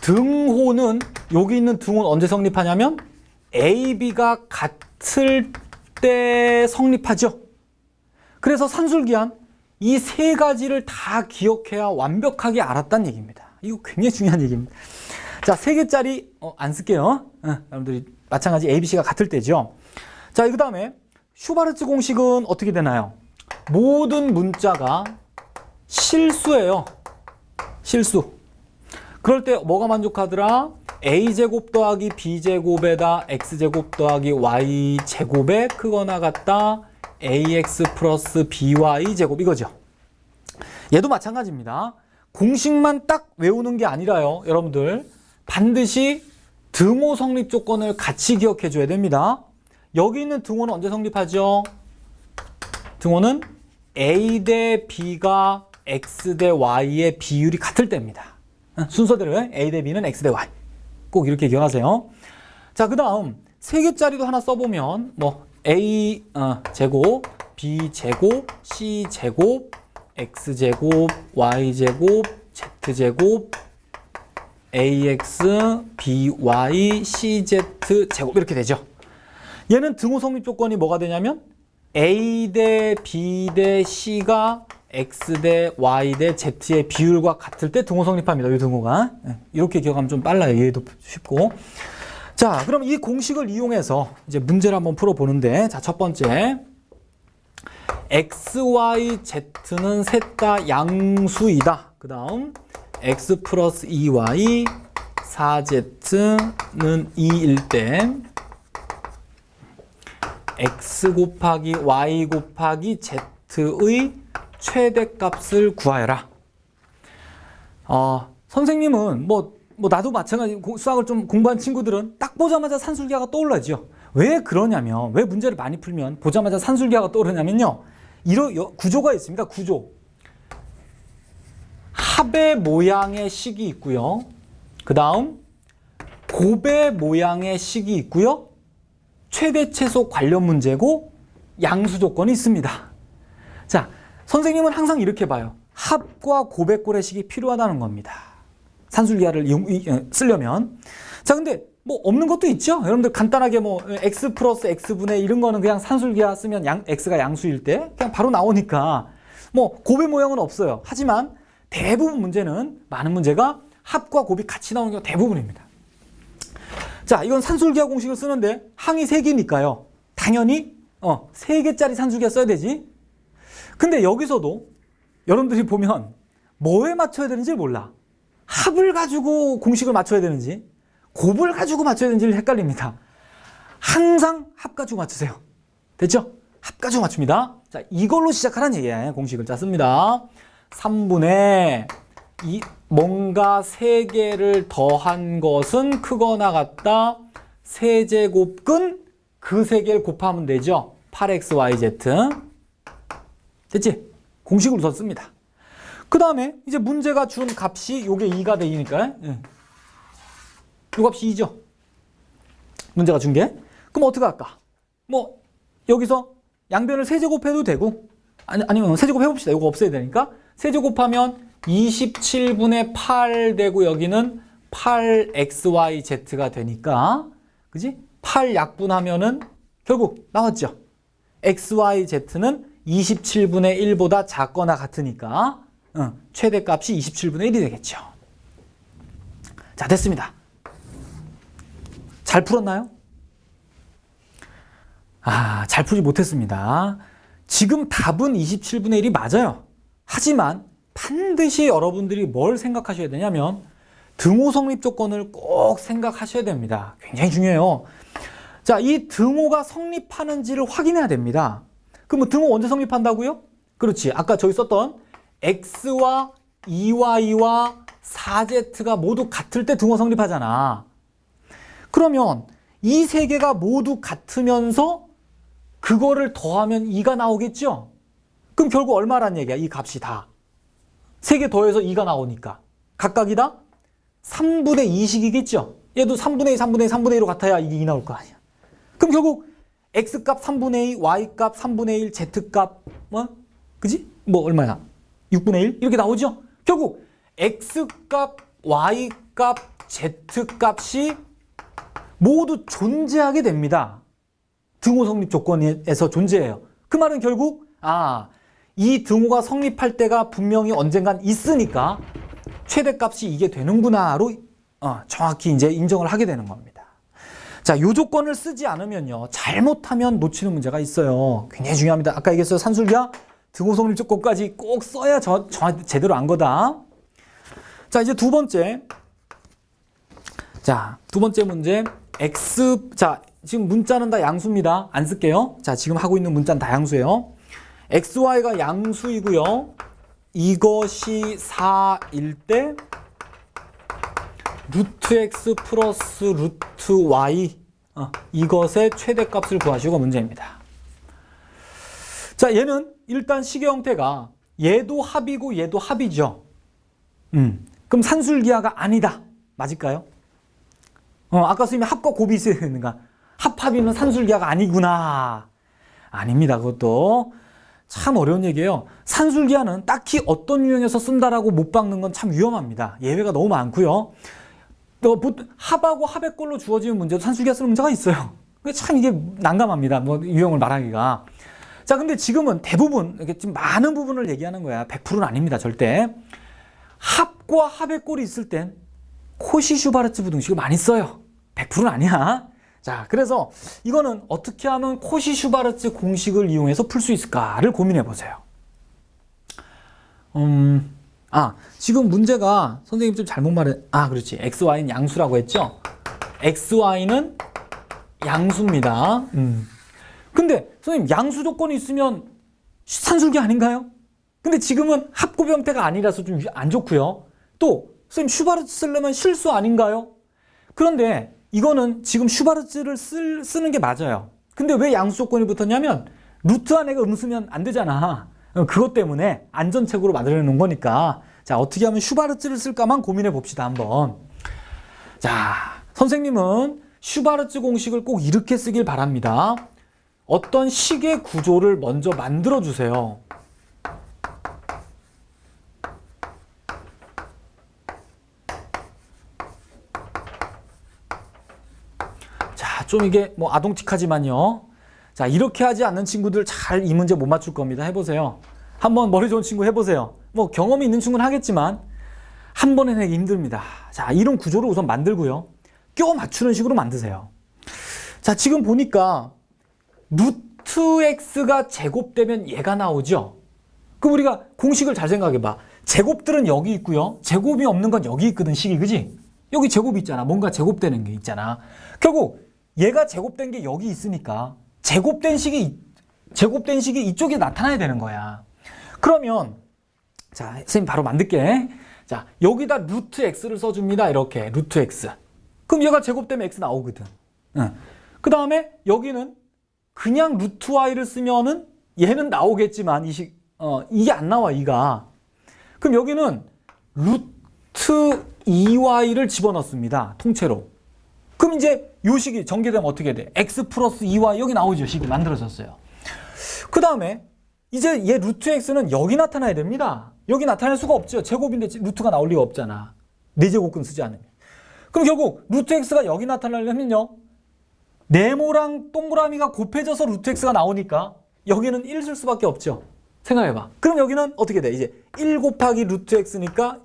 등호는 여기 있는 등호는 언제 성립하냐면 A, B가 같을 때 성립하죠. 그래서 산술기한 이 세 가지를 다 기억해야 완벽하게 알았다는 얘기입니다. 이거 굉장히 중요한 얘기입니다. 자, 3개짜리 안 쓸게요. 여러분들이 마찬가지 ABC가 같을 때죠. 자, 그 다음에 슈바르츠 공식은 어떻게 되나요? 모든 문자가 실수예요. 실수. 그럴 때 뭐가 만족하더라? a제곱 더하기 b제곱에다 x제곱 더하기 y제곱에 크거나 같다 ax 플러스 by 제곱 이거죠. 얘도 마찬가지입니다. 공식만 딱 외우는 게 아니라요. 여러분들 반드시 등호 성립 조건을 같이 기억해 줘야 됩니다. 여기 있는 등호는 언제 성립하죠? 등호는 a 대 b가 x 대 y의 비율이 같을 때입니다. 순서대로 a 대 b는 x 대 y. 꼭 이렇게 기억하세요. 자, 그 다음 3개짜리도 하나 써보면 뭐 a 제곱, b 제곱, c 제곱, x 제곱, y 제곱, z 제곱, ax, by, cz 제곱 이렇게 되죠. 얘는 등호 성립 조건이 뭐가 되냐면 a 대 b 대 c가 x 대 y 대 z의 비율과 같을 때 등호 성립합니다. 이 등호가. 이렇게 기억하면 좀 빨라요. 얘도 쉽고. 자, 그럼 이 공식을 이용해서 이제 문제를 한번 풀어보는데, 자, 첫 번째. x, y, z는 셋 다 양수이다. 그 다음, x 플러스 2y, 4z는 2일 때, x 곱하기 y 곱하기 z의 최대값을 구하여라. 선생님은 나도 마찬가지 수학을 좀 공부한 친구들은 딱 보자마자 산술기하가 떠올라죠. 왜 그러냐면, 왜 문제를 많이 풀면 보자마자 산술기하가 떠오르냐면요. 이런 구조가 있습니다. 구조. 합의 모양의 식이 있고요. 그 다음 곱의 모양의 식이 있고요. 최대 최소 관련 문제고 양수 조건이 있습니다. 자, 선생님은 항상 이렇게 봐요. 합과 곱의 꼴의식이 필요하다는 겁니다. 산술기하를 쓰려면. 자, 근데 뭐 없는 것도 있죠. 여러분들 간단하게 뭐 x 플러스 x분의 이런 거는 그냥 산술기하 쓰면 x가 양수일 때 그냥 바로 나오니까 뭐 곱의 모양은 없어요. 하지만 대부분 문제는, 많은 문제가 합과 곱이 같이 나오는 경우가 대부분입니다. 자, 이건 산술기하 공식을 쓰는데 항이 3개니까요. 당연히 3개짜리 산술기하 써야 되지. 근데 여기서도 여러분들이 보면 뭐에 맞춰야 되는지 몰라. 합을 가지고 공식을 맞춰야 되는지, 곱을 가지고 맞춰야 되는지 헷갈립니다. 항상 합 가지고 맞추세요. 됐죠? 합 가지고 맞춥니다. 자, 이걸로 시작하라는 얘기예요. 공식을 짰습니다. 3분의 뭔가 3개를 더한 것은 크거나 같다. 세제곱근 그 3개를 곱하면 되죠. 8xyz. 됐지? 공식으로 썼습니다. 그 다음에 이제 문제가 준 값이 요게 2가 되니까 요 값이 2죠. 문제가 준 게. 그럼 어떻게 할까? 뭐 여기서 양변을 세제곱해도 되고, 아니면 세제곱 해봅시다. 이거 없애야 되니까. 세제곱하면 27분의 8 되고 여기는 8xyz가 되니까, 그지? 8 약분하면은 결국 나왔죠. xyz는 27분의 1보다 작거나 같으니까 최대값이 27분의 1이 되겠죠. 자, 됐습니다. 잘 풀었나요? 잘 풀지 못했습니다. 지금 답은 27분의 1이 맞아요. 하지만 반드시 여러분들이 뭘 생각하셔야 되냐면 등호 성립 조건을 꼭 생각하셔야 됩니다. 굉장히 중요해요. 자, 이 등호가 성립하는지를 확인해야 됩니다. 그럼 등호 언제 성립한다고요? 그렇지. 아까 저기 썼던 x와 2y와 4z가 모두 같을 때 등호 성립하잖아. 그러면 이 3개가 모두 같으면서 그거를 더하면 2가 나오겠죠? 그럼 결국 얼마란 얘기야? 이 값이 다. 3개 더해서 2가 나오니까. 각각이 다 3분의 2씩이겠죠? 얘도 3분의 2, 3분의 2, 3분의 2로 같아야 이게 2 나올 거 아니야. 그럼 결국 x값 3분의 2, y값 3분의 1, z값 그지? 뭐 얼마야? 6분의 1? 이렇게 나오죠? 결국 x값, y값, z값이 모두 존재하게 됩니다. 등호 성립 조건에서 존재해요. 그 말은 결국 이 등호가 성립할 때가 분명히 언젠간 있으니까 최대값이 이게 되는구나로 정확히 이제 인정을 하게 되는 겁니다. 자, 이 조건을 쓰지 않으면요, 잘못하면 놓치는 문제가 있어요. 굉장히 중요합니다. 아까 얘기했어요. 산술기하 등호 성립 조건까지 꼭 써야 제대로 안 거다. 자, 이제 두 번째. 자, 두 번째 문제. 자, 지금 문자는 다 양수입니다. 안 쓸게요. 자, 지금 하고 있는 문자는 다 양수예요. XY가 양수이고요. 이것이 4일 때 루트 X 플러스 루트 Y 이것의 최대값을 구하시고 문제입니다. 자, 얘는 일단 식의 형태가 얘도 합이고 얘도 합이죠. 그럼 산술기하가 아니다. 맞을까요? 아까 선생님이 합과 곱이 있으니까 합합이면 산술기하가 아니구나. 아닙니다. 그것도 참 어려운 얘기예요. 산술기하는 딱히 어떤 유형에서 쓴다라고 못 박는 건 참 위험합니다. 예외가 너무 많고요. 또 합하고 합의 꼴로 주어지는 문제도 산술기하 쓰는 문제가 있어요. 참 이게 난감합니다. 뭐 유형을 말하기가. 자, 근데 지금은 대부분 이렇게 좀 많은 부분을 얘기하는 거야. 100%는 아닙니다. 절대. 합과 합의 꼴이 있을 땐 코시-슈바르츠 부등식을 많이 써요. 100%는 아니야. 자, 그래서 이거는 어떻게 하면 코시-슈바르츠 공식을 이용해서 풀 수 있을까를 고민해 보세요. 지금 문제가 선생님 좀 잘못 그렇지. XY는 양수라고 했죠? XY는 양수입니다. 근데 선생님 양수 조건이 있으면 산술기 아닌가요? 근데 지금은 합곱 형태가 아니라서 좀 안 좋고요. 또 선생님 슈바르츠 쓰려면 실수 아닌가요? 그런데 이거는 지금 슈바르츠를 쓰는 게 맞아요. 근데 왜 양수 조건이 붙었냐면 루트 안에가 음수면 안 되잖아. 그것 때문에 안전책으로 만들어 놓은 거니까. 자, 어떻게 하면 슈바르츠를 쓸까만 고민해 봅시다 한번. 자, 선생님은 슈바르츠 공식을 꼭 이렇게 쓰길 바랍니다. 어떤 식의 구조를 먼저 만들어 주세요. 자, 좀 이게 뭐 아동틱하지만요. 자, 이렇게 하지 않는 친구들 잘 이 문제 못 맞출 겁니다. 해보세요. 한번 머리 좋은 친구 해보세요. 뭐 경험이 있는 친구는 하겠지만 한 번에 내기 힘듭니다. 자, 이런 구조를 우선 만들고요. 껴 맞추는 식으로 만드세요. 자, 지금 보니까 루트 x가 제곱되면 얘가 나오죠. 그럼 우리가 공식을 잘 생각해봐. 제곱들은 여기 있고요. 제곱이 없는 건 여기 있거든, 식이. 그지? 여기 제곱이 있잖아. 뭔가 제곱되는 게 있잖아. 결국 얘가 제곱된 게 여기 있으니까 제곱된 식이 이쪽에 나타나야 되는 거야. 그러면 자, 선생님 바로 만들게. 자, 여기다 루트 x를 써줍니다. 이렇게 루트 x. 그럼 얘가 제곱되면 x 나오거든. 그 다음에 여기는 그냥 루트 y를 쓰면은 얘는 나오겠지만 이게 안 나와, 이가. 그럼 여기는 루트 2y를 집어넣습니다. 통째로. 그럼 이제 요 식이 전개되면 어떻게 돼? x 플러스 2y 여기 나오죠. 식이 만들어졌어요. 그 다음에 이제 얘 루트 x는 여기 나타나야 됩니다. 여기 나타날 수가 없죠. 제곱인데 루트가 나올 리가 없잖아. 4제곱근 쓰지 않으면. 그럼 결국 루트 x가 여기 나타나려면요. 네모랑 동그라미가 곱해져서 루트 x가 나오니까 여기는 1 쓸 수밖에 없죠. 생각해봐. 그럼 여기는 어떻게 돼? 이제 1 곱하기 루트 x니까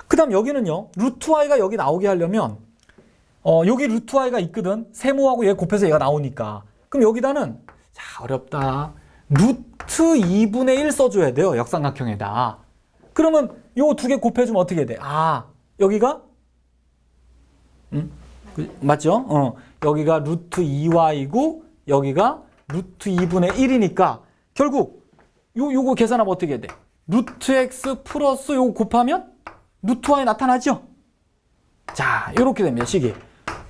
그 다음 여기는요. 루트 y가 여기 나오게 하려면 여기 루트 y가 있거든. 세모하고 얘 곱해서 얘가 나오니까. 그럼 여기다는 자, 어렵다. 루트 2분의 1 써줘야 돼요. 역삼각형에다. 그러면 요 두 개 곱해주면 어떻게 돼? 여기가 맞죠? 여기가 루트 2y고 여기가 루트 2분의 1이니까 결국 요거 계산하면 어떻게 돼? 루트 x 플러스 요거 곱하면 루트 y 나타나죠? 자, 요렇게 됩니다. 식이.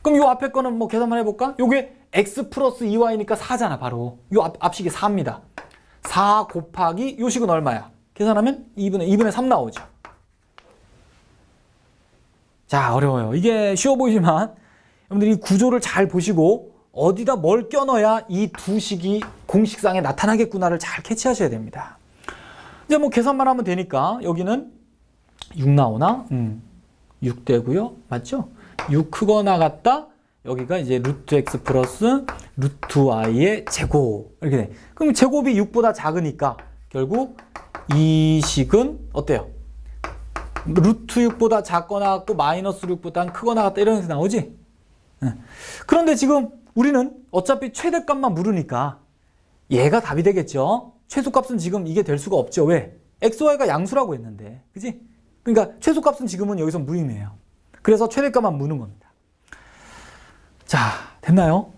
그럼 요 앞에 거는 뭐 계산만 해볼까? 요게 x 플러스 2y니까 4잖아, 바로. 요 앞식이 4입니다. 4 곱하기 요 식은 얼마야? 계산하면 2분의 3 나오죠. 자, 어려워요. 이게 쉬워 보이지만 여러분들이 이 구조를 잘 보시고 어디다 뭘 껴넣어야 이 두 식이 공식상에 나타나겠구나를 잘 캐치하셔야 됩니다. 이제 뭐 계산만 하면 되니까 여기는 6 나오나? 6 되고요. 맞죠? 6 크거나 같다. 여기가 이제 루트 x 플러스 루트 y의 제곱 이렇게 돼. 그럼 제곱이 6보다 작으니까 결국 이 식은 어때요? 루트 6보다 작거나 같고 마이너스 6보다 크거나 같다 이런 식으로 나오지? 그런데 지금 우리는 어차피 최대값만 물으니까 얘가 답이 되겠죠? 최소값은 지금 이게 될 수가 없죠. 왜? xy가 양수라고 했는데. 그지? 그러니까 최소값은 지금은 여기서 무의미해요. 그래서 최대값만 무는 겁니다. 자, 됐나요?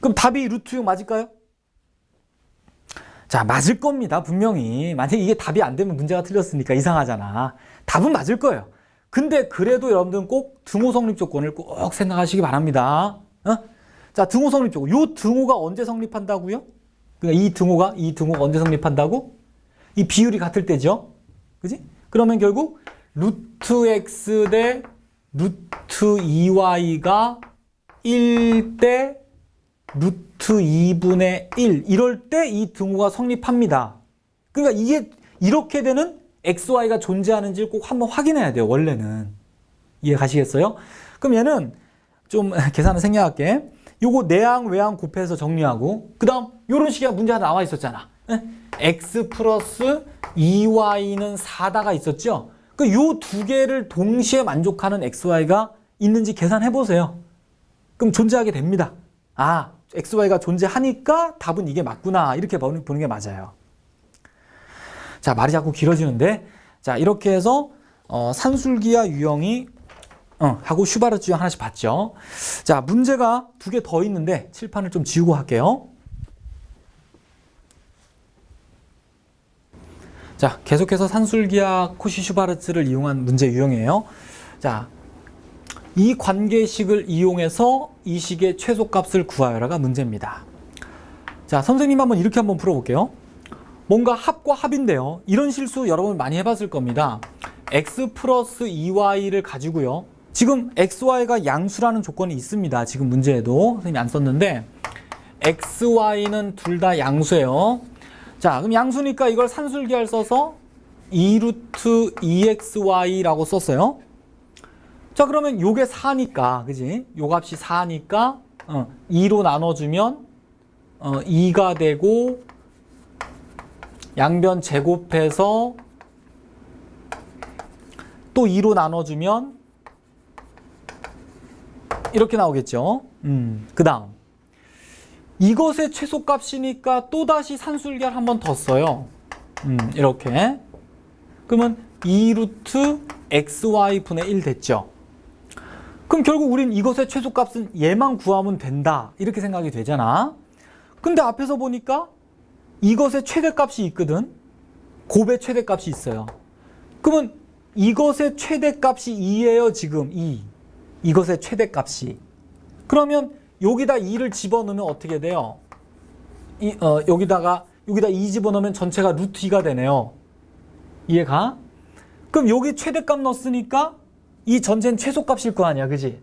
그럼 답이 루트 6 맞을까요? 자, 맞을 겁니다. 분명히. 만약에 이게 답이 안 되면 문제가 틀렸으니까 이상하잖아. 답은 맞을 거예요. 근데 그래도 여러분들은 꼭 등호 성립 조건을 꼭 생각하시기 바랍니다. 자, 등호 성립 조건. 요 등호가 언제 성립한다고요? 그러니까 이 등호가 언제 성립한다고? 이 비율이 같을 때죠. 그지? 그러면 결국 루트 x 대 루트 2y가 1 대 루트 2분의 1 이럴 때 이 등호가 성립합니다. 그러니까 이게 이렇게 되는 xy가 존재하는지를 꼭 한번 확인해야 돼요. 원래는. 이해 가시겠어요? 그럼 얘는 좀 계산을 생략할게. 요거 내항 외항 곱해서 정리하고 그 다음 요런 식의 문제가 나와 있었잖아. x 플러스 2y는 4다가 있었죠. 그 요 두 개를 동시에 만족하는 xy가 있는지 계산해 보세요. 그럼 존재하게 됩니다. 아, xy가 존재하니까 답은 이게 맞구나. 이렇게 보는 게 맞아요. 자, 말이 자꾸 길어지는데, 자, 이렇게 해서 산술기와 유형이 하고 슈바르트 유형 하나씩 봤죠. 자, 문제가 두 개 더 있는데 칠판을 좀 지우고 할게요. 자, 계속해서 산술기와 코시-슈바르트를 이용한 문제 유형이에요. 자, 이 관계식을 이용해서 이 식의 최소값을 구하여라가 문제입니다. 자, 선생님 이렇게 한번 풀어볼게요. 뭔가 합과 합인데요. 이런 실수 여러분 많이 해봤을 겁니다. x 플러스 2y를 가지고요. 지금 xy가 양수라는 조건이 있습니다. 지금 문제에도 선생님이 안 썼는데 xy는 둘 다 양수예요. 자, 그럼 양수니까 이걸 산술기할 써서 2루트 2xy라고 썼어요. 자, 그러면 요게 4니까, 그지? 요 값이 4니까 2로 나눠주면 2가 되고 양변 제곱해서 또 2로 나눠주면 이렇게 나오겠죠. 그 다음 이것의 최소값이니까 또다시 산술기를 한 번 더 써요. 이렇게 그러면 2루트 xy분의 1 됐죠. 그럼 결국 우린 이것의 최소값은 얘만 구하면 된다 이렇게 생각이 되잖아. 근데 앞에서 보니까 이것의 최대값이 있거든. 곱의 최대값이 있어요. 그러면 이것의 최대값이 2예요. 지금 2. 이것의 최대값이. 그러면 여기다 2를 집어넣으면 어떻게 돼요? 여기다 2 집어넣으면 전체가 루트 2가 되네요. 이해가? 그럼 여기 최대값 넣었으니까 이 전체는 최소값일 거 아니야. 그지?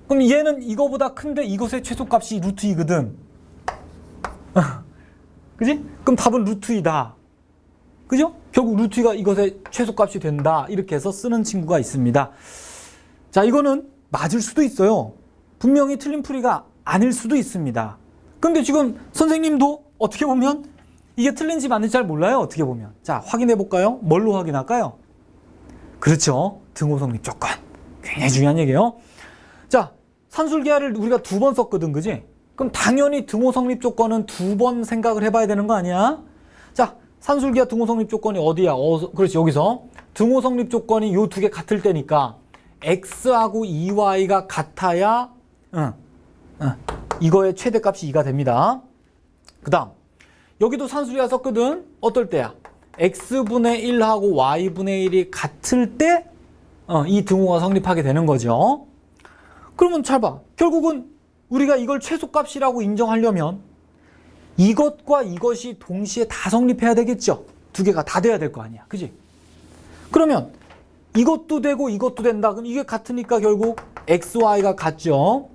그럼 얘는 이거보다 큰데 이것의 최소값이 루트 2거든. 그지? 그럼 답은 루트 2다. 그죠? 결국 루트 2가 이것의 최소값이 된다. 이렇게 해서 쓰는 친구가 있습니다. 자, 이거는 맞을 수도 있어요. 분명히 틀린 풀이가 아닐 수도 있습니다. 근데 지금 선생님도 어떻게 보면 이게 틀린지 맞는지 잘 몰라요. 어떻게 보면. 자, 확인해 볼까요? 뭘로 확인할까요? 그렇죠. 등호 성립 조건. 굉장히 중요한 얘기예요. 자, 산술기하를 우리가 2번 썼거든. 그지? 그럼 당연히 등호 성립 조건은 2번 생각을 해봐야 되는 거 아니야? 자, 산술기하 등호 성립 조건이 어디야? 그렇지, 여기서. 등호 성립 조건이 요 두 개 같을 때니까 x하고 2y가 같아야 이거의 최대값이 2가 됩니다. 그 다음 여기도 산술기하 썼거든. 어떨 때야? x분의 1하고 y분의 1이 같을 때 이 등호가 성립하게 되는 거죠. 그러면 잘 봐. 결국은 우리가 이걸 최소값이라고 인정하려면 이것과 이것이 동시에 다 성립해야 되겠죠. 두 개가 다 돼야 될 거 아니야. 그지? 그러면 이것도 되고 이것도 된다. 그럼 이게 같으니까 결국 xy가 같죠.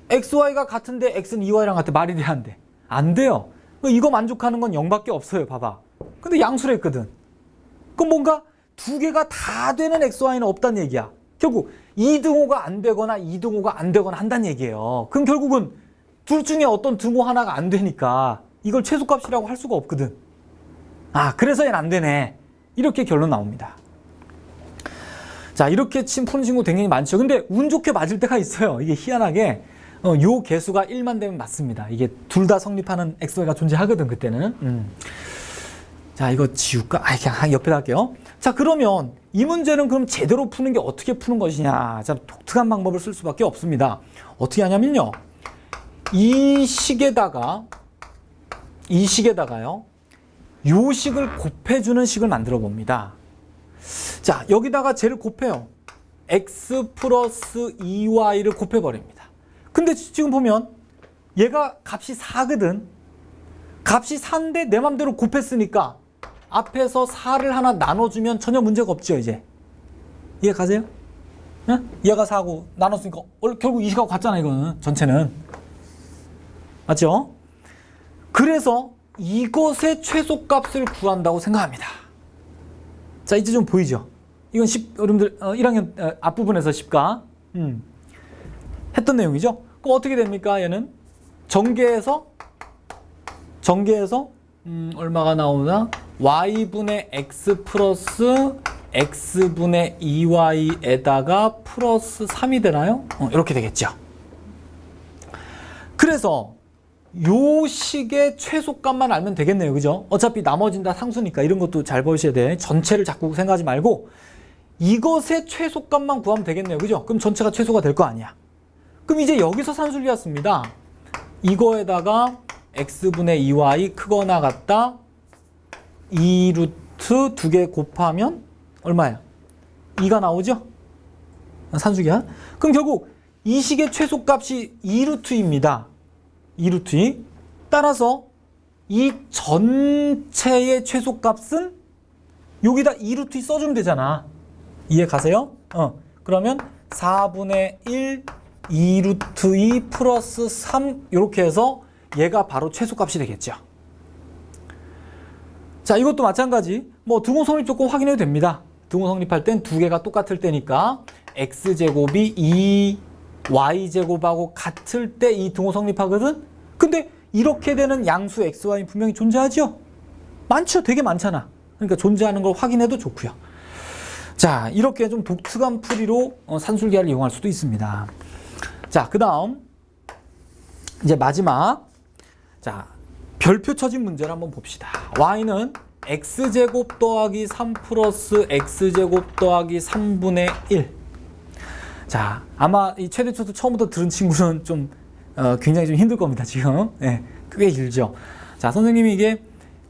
xy가 같은데 x는 2y랑 같아. 말이 돼, 안 돼? 안 돼요. 이거 만족하는 건 0밖에 없어요. 봐봐. 근데 양수를 했거든. 그럼 뭔가 두 개가 다 되는 xy는 없다는 얘기야. 결국 2등호가 안 되거나 2등호가 안 되거나 한다는 얘기예요. 그럼 결국은 둘 중에 어떤 등호 하나가 안 되니까 이걸 최소값이라고 할 수가 없거든. 아, 그래서 얘는 안 되네. 이렇게 결론 나옵니다. 자, 이렇게 푸는 친구 굉장히 많죠. 근데 운 좋게 맞을 때가 있어요. 이게 희한하게 요 개수가 1만 되면 맞습니다. 이게 둘 다 성립하는 x가 존재하거든, 그때는. 자, 이거 지울까? 아, 그냥 옆에다 할게요. 자, 그러면 이 문제는 그럼 제대로 푸는 게 어떻게 푸는 것이냐? 자, 독특한 방법을 쓸 수밖에 없습니다. 어떻게 하냐면요. 이 식에다가요, 요 식을 곱해주는 식을 만들어 봅니다. 자, 여기다가 쟤를 곱해요. x 플러스 2y를 곱해버립니다. 근데 지금 보면 얘가 값이 4거든. 값이 4인데 내 맘대로 곱했으니까 앞에서 4를 하나 나눠주면 전혀 문제가 없죠, 이제. 이해 가세요? 응? 얘가 4고 나눴으니까 결국 이 식하고 같잖아, 이거는. 전체는. 맞죠? 그래서 이것의 최소값을 구한다고 생각합니다. 자, 이제 좀 보이죠? 이건 여러분들 1학년 앞부분에서 10가 했던 내용이죠? 그럼 어떻게 됩니까? 얘는 전개해서 얼마가 나오나? y분의 x 플러스 x분의 2y에다가 플러스 3이 되나요? 이렇게 되겠죠. 그래서 요 식의 최소값만 알면 되겠네요. 그죠? 어차피 나머진 다 상수니까 이런 것도 잘 보셔야 돼. 전체를 자꾸 생각하지 말고 이것의 최소값만 구하면 되겠네요. 그죠? 그럼 전체가 최소가 될 거 아니야. 그럼 이제 여기서 산술기가 씁니다. 이거에다가 x분의 2y 크거나 같다 2루트 2개 곱하면 얼마야? 2가 나오죠? 산술기야. 그럼 결국 이 식의 최소값이 2루트입니다. 2루트 2. 따라서 이 전체의 최소값은 여기다 2루트 2 써주면 되잖아. 이해 가세요? 그러면 4분의 1 2루트 2 플러스 3 이렇게 해서 얘가 바로 최소값이 되겠죠. 자, 이것도 마찬가지. 등호 성립 조건 확인해도 됩니다. 등호 성립할 땐 두 개가 똑같을 때니까 x제곱이 2y제곱하고 같을 때 이 등호 성립하거든? 근데 이렇게 되는 양수 xy는 분명히 존재하죠? 많죠? 되게 많잖아. 그러니까 존재하는 걸 확인해도 좋고요. 자, 이렇게 좀 독특한 풀이로 산술기하를 이용할 수도 있습니다. 자, 그 다음 이제 마지막, 자, 별표 쳐진 문제를 한번 봅시다. y는 x제곱 더하기 3 플러스 x제곱 더하기 3분의 1. 자, 아마 이 최대초도 처음부터 들은 친구는 좀 굉장히 좀 힘들 겁니다, 지금. 네, 꽤 길죠. 자, 선생님이 이게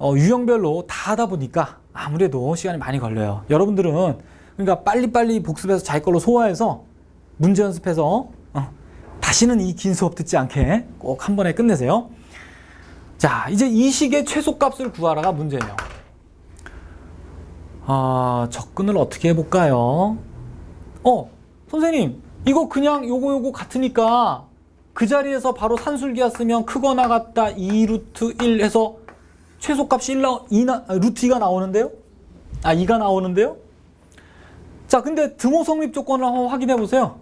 유형별로 다 하다 보니까 아무래도 시간이 많이 걸려요. 여러분들은 그러니까 빨리빨리 복습해서 자기 걸로 소화해서 문제 연습해서 다시는 이 긴 수업 듣지 않게 꼭 한 번에 끝내세요. 자, 이제 이 식의 최소값을 구하라가 문제예요. 접근을 어떻게 해볼까요? 선생님, 이거 그냥 요거 같으니까 그 자리에서 바로 산술기하 쓰면 크거나 같다 2루트 1 해서 최소값이 루트 2가 나오는데요? 2가 나오는데요? 자, 근데 등호 성립 조건을 한번 확인해 보세요.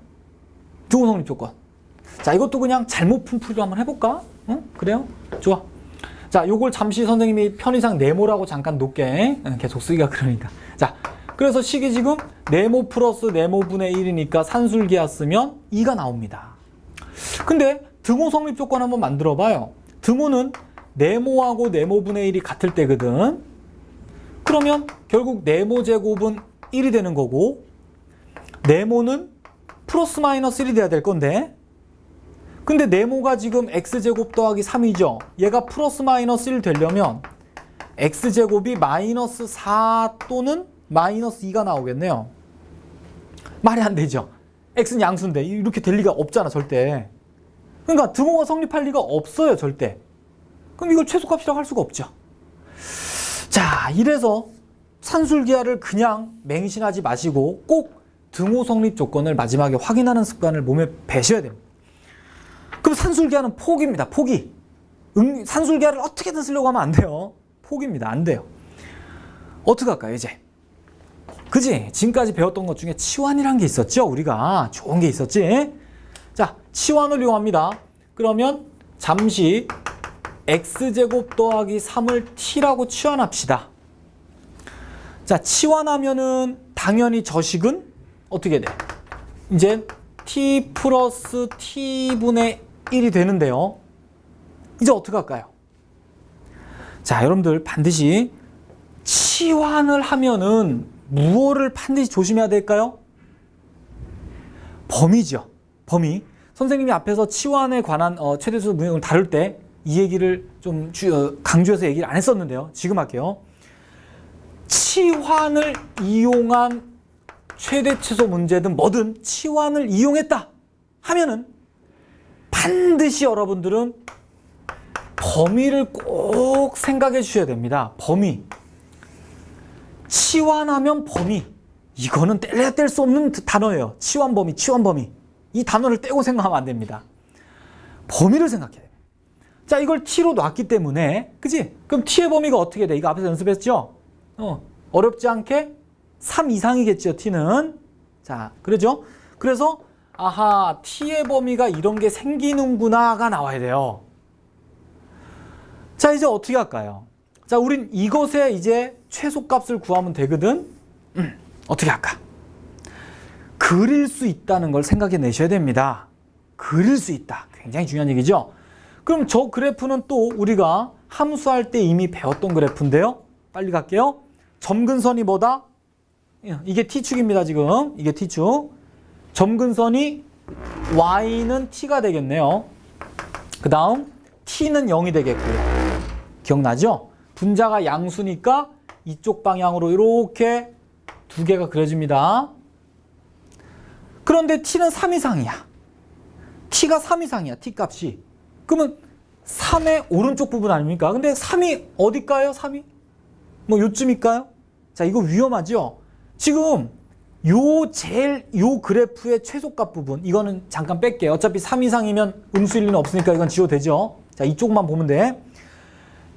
등호 성립 조건. 자, 이것도 그냥 잘못 푼 풀이로 한번 해볼까? 그래요? 좋아. 자, 요걸 잠시 선생님이 편의상 네모라고 잠깐 놓게. 계속 쓰기가 그러니까. 자, 그래서 식이 지금 네모 플러스 네모분의 1이니까 산술기하 쓰면 2가 나옵니다. 근데 등호 성립 조건 한번 만들어 봐요. 등호는 네모하고 네모분의 1이 같을 때거든. 그러면 결국 네모 제곱은 1이 되는 거고 네모는 플러스 마이너스 1이 돼야 될 건데, 근데 네모가 지금 x제곱 더하기 3이죠. 얘가 플러스 마이너스 1 되려면 x제곱이 마이너스 4 또는 마이너스 2가 나오겠네요. 말이 안 되죠. x는 양수인데 이렇게 될 리가 없잖아, 절대. 그러니까 등호가 성립할 리가 없어요, 절대. 그럼 이걸 최소값이라고 할 수가 없죠. 자, 이래서 산술기하를 그냥 맹신하지 마시고 꼭 등호 성립 조건을 마지막에 확인하는 습관을 몸에 배셔야 됩니다. 그럼 산술기하는 포기입니다. 포기. 산술기하를 어떻게든 쓰려고 하면 안 돼요. 포기입니다. 안 돼요. 어떻게 할까요, 이제? 그지? 지금까지 배웠던 것 중에 치환이라는 게 있었죠? 우리가 좋은 게 있었지? 자, 치환을 이용합니다. 그러면 잠시 x제곱 더하기 3을 t라고 치환합시다. 자, 치환하면은 당연히 저식은 어떻게 돼? 이제 t 플러스 t분의 1이 되는데요. 이제 어떻게 할까요? 자, 여러분들 반드시 치환을 하면은 무엇을 반드시 조심해야 될까요? 범위죠. 범위. 선생님이 앞에서 치환에 관한 최대수 문형을 다룰 때 이 얘기를 좀 강조해서 얘기를 안 했었는데요. 지금 할게요. 치환을 이용한 최대 최소 문제든 뭐든 치환을 이용했다 하면은 반드시 여러분들은 범위를 꼭 생각해 주셔야 됩니다. 범위. 치환하면 범위. 이거는 뗄래야 뗄 수 없는 단어예요. 치환 범위, 치환 범위. 이 단어를 떼고 생각하면 안 됩니다. 범위를 생각해야 돼요. 자, 이걸 t로 놨기 때문에, 그지? 그럼 t의 범위가 어떻게 돼? 이거 앞에서 연습했죠? 어렵지 않게 3 이상이겠죠, t는. 자, 그러죠? 그래서, 아하, t의 범위가 이런 게 생기는구나가 나와야 돼요. 자, 이제 어떻게 할까요? 자, 우린 이것의 이제 최소값을 구하면 되거든? 어떻게 할까? 그릴 수 있다는 걸 생각해 내셔야 됩니다. 그릴 수 있다. 굉장히 중요한 얘기죠? 그럼 저 그래프는 또 우리가 함수할 때 이미 배웠던 그래프인데요. 빨리 갈게요. 점근선이 뭐다? 이게 t축입니다, 지금. 이게 t축. 점근선이 y는 t가 되겠네요. 그 다음 t는 0이 되겠고요. 기억나죠? 분자가 양수니까 이쪽 방향으로 이렇게 두 개가 그려집니다. 그런데 t는 3 이상이야. t가 3 이상이야, t 값이. 그러면 3의 오른쪽 부분 아닙니까? 근데 3이 어딜까요? 3이? 뭐 요쯤일까요? 자, 이거 위험하죠? 지금 요 그래프의 최소값 부분, 이거는 잠깐 뺄게요. 어차피 3 이상이면 음수일 리는 없으니까 이건 지워도 되죠? 자, 이쪽만 보면 돼.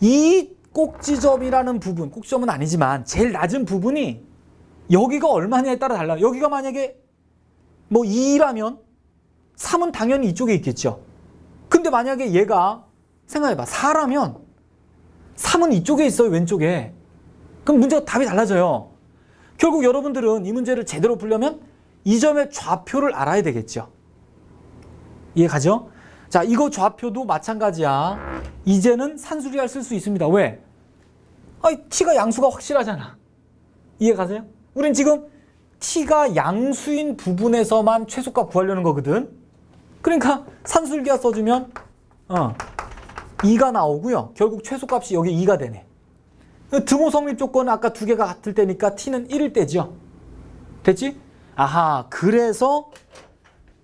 이 꼭지점이라는 부분, 꼭지점은 아니지만 제일 낮은 부분이 여기가 얼마냐에 따라 달라요. 여기가 만약에 뭐 2라면 3은 당연히 이쪽에 있겠죠. 근데 만약에 얘가 생각해봐. 4라면 3은 이쪽에 있어요. 왼쪽에. 그럼 문제가 답이 달라져요. 결국 여러분들은 이 문제를 제대로 풀려면 이 점의 좌표를 알아야 되겠죠. 이해가죠? 자, 이거 좌표도 마찬가지야. 이제는 산수리할 쓸 수 있습니다. 왜? t가 양수가 확실하잖아. 이해가세요? 우린 지금 t가 양수인 부분에서만 최소값 구하려는 거거든. 그러니까 산술기하 써주면 2가 나오고요. 결국 최소값이 여기 2가 되네. 등호 성립 조건은 아까 두 개가 같을 때니까 t는 1일 때죠. 됐지? 아하, 그래서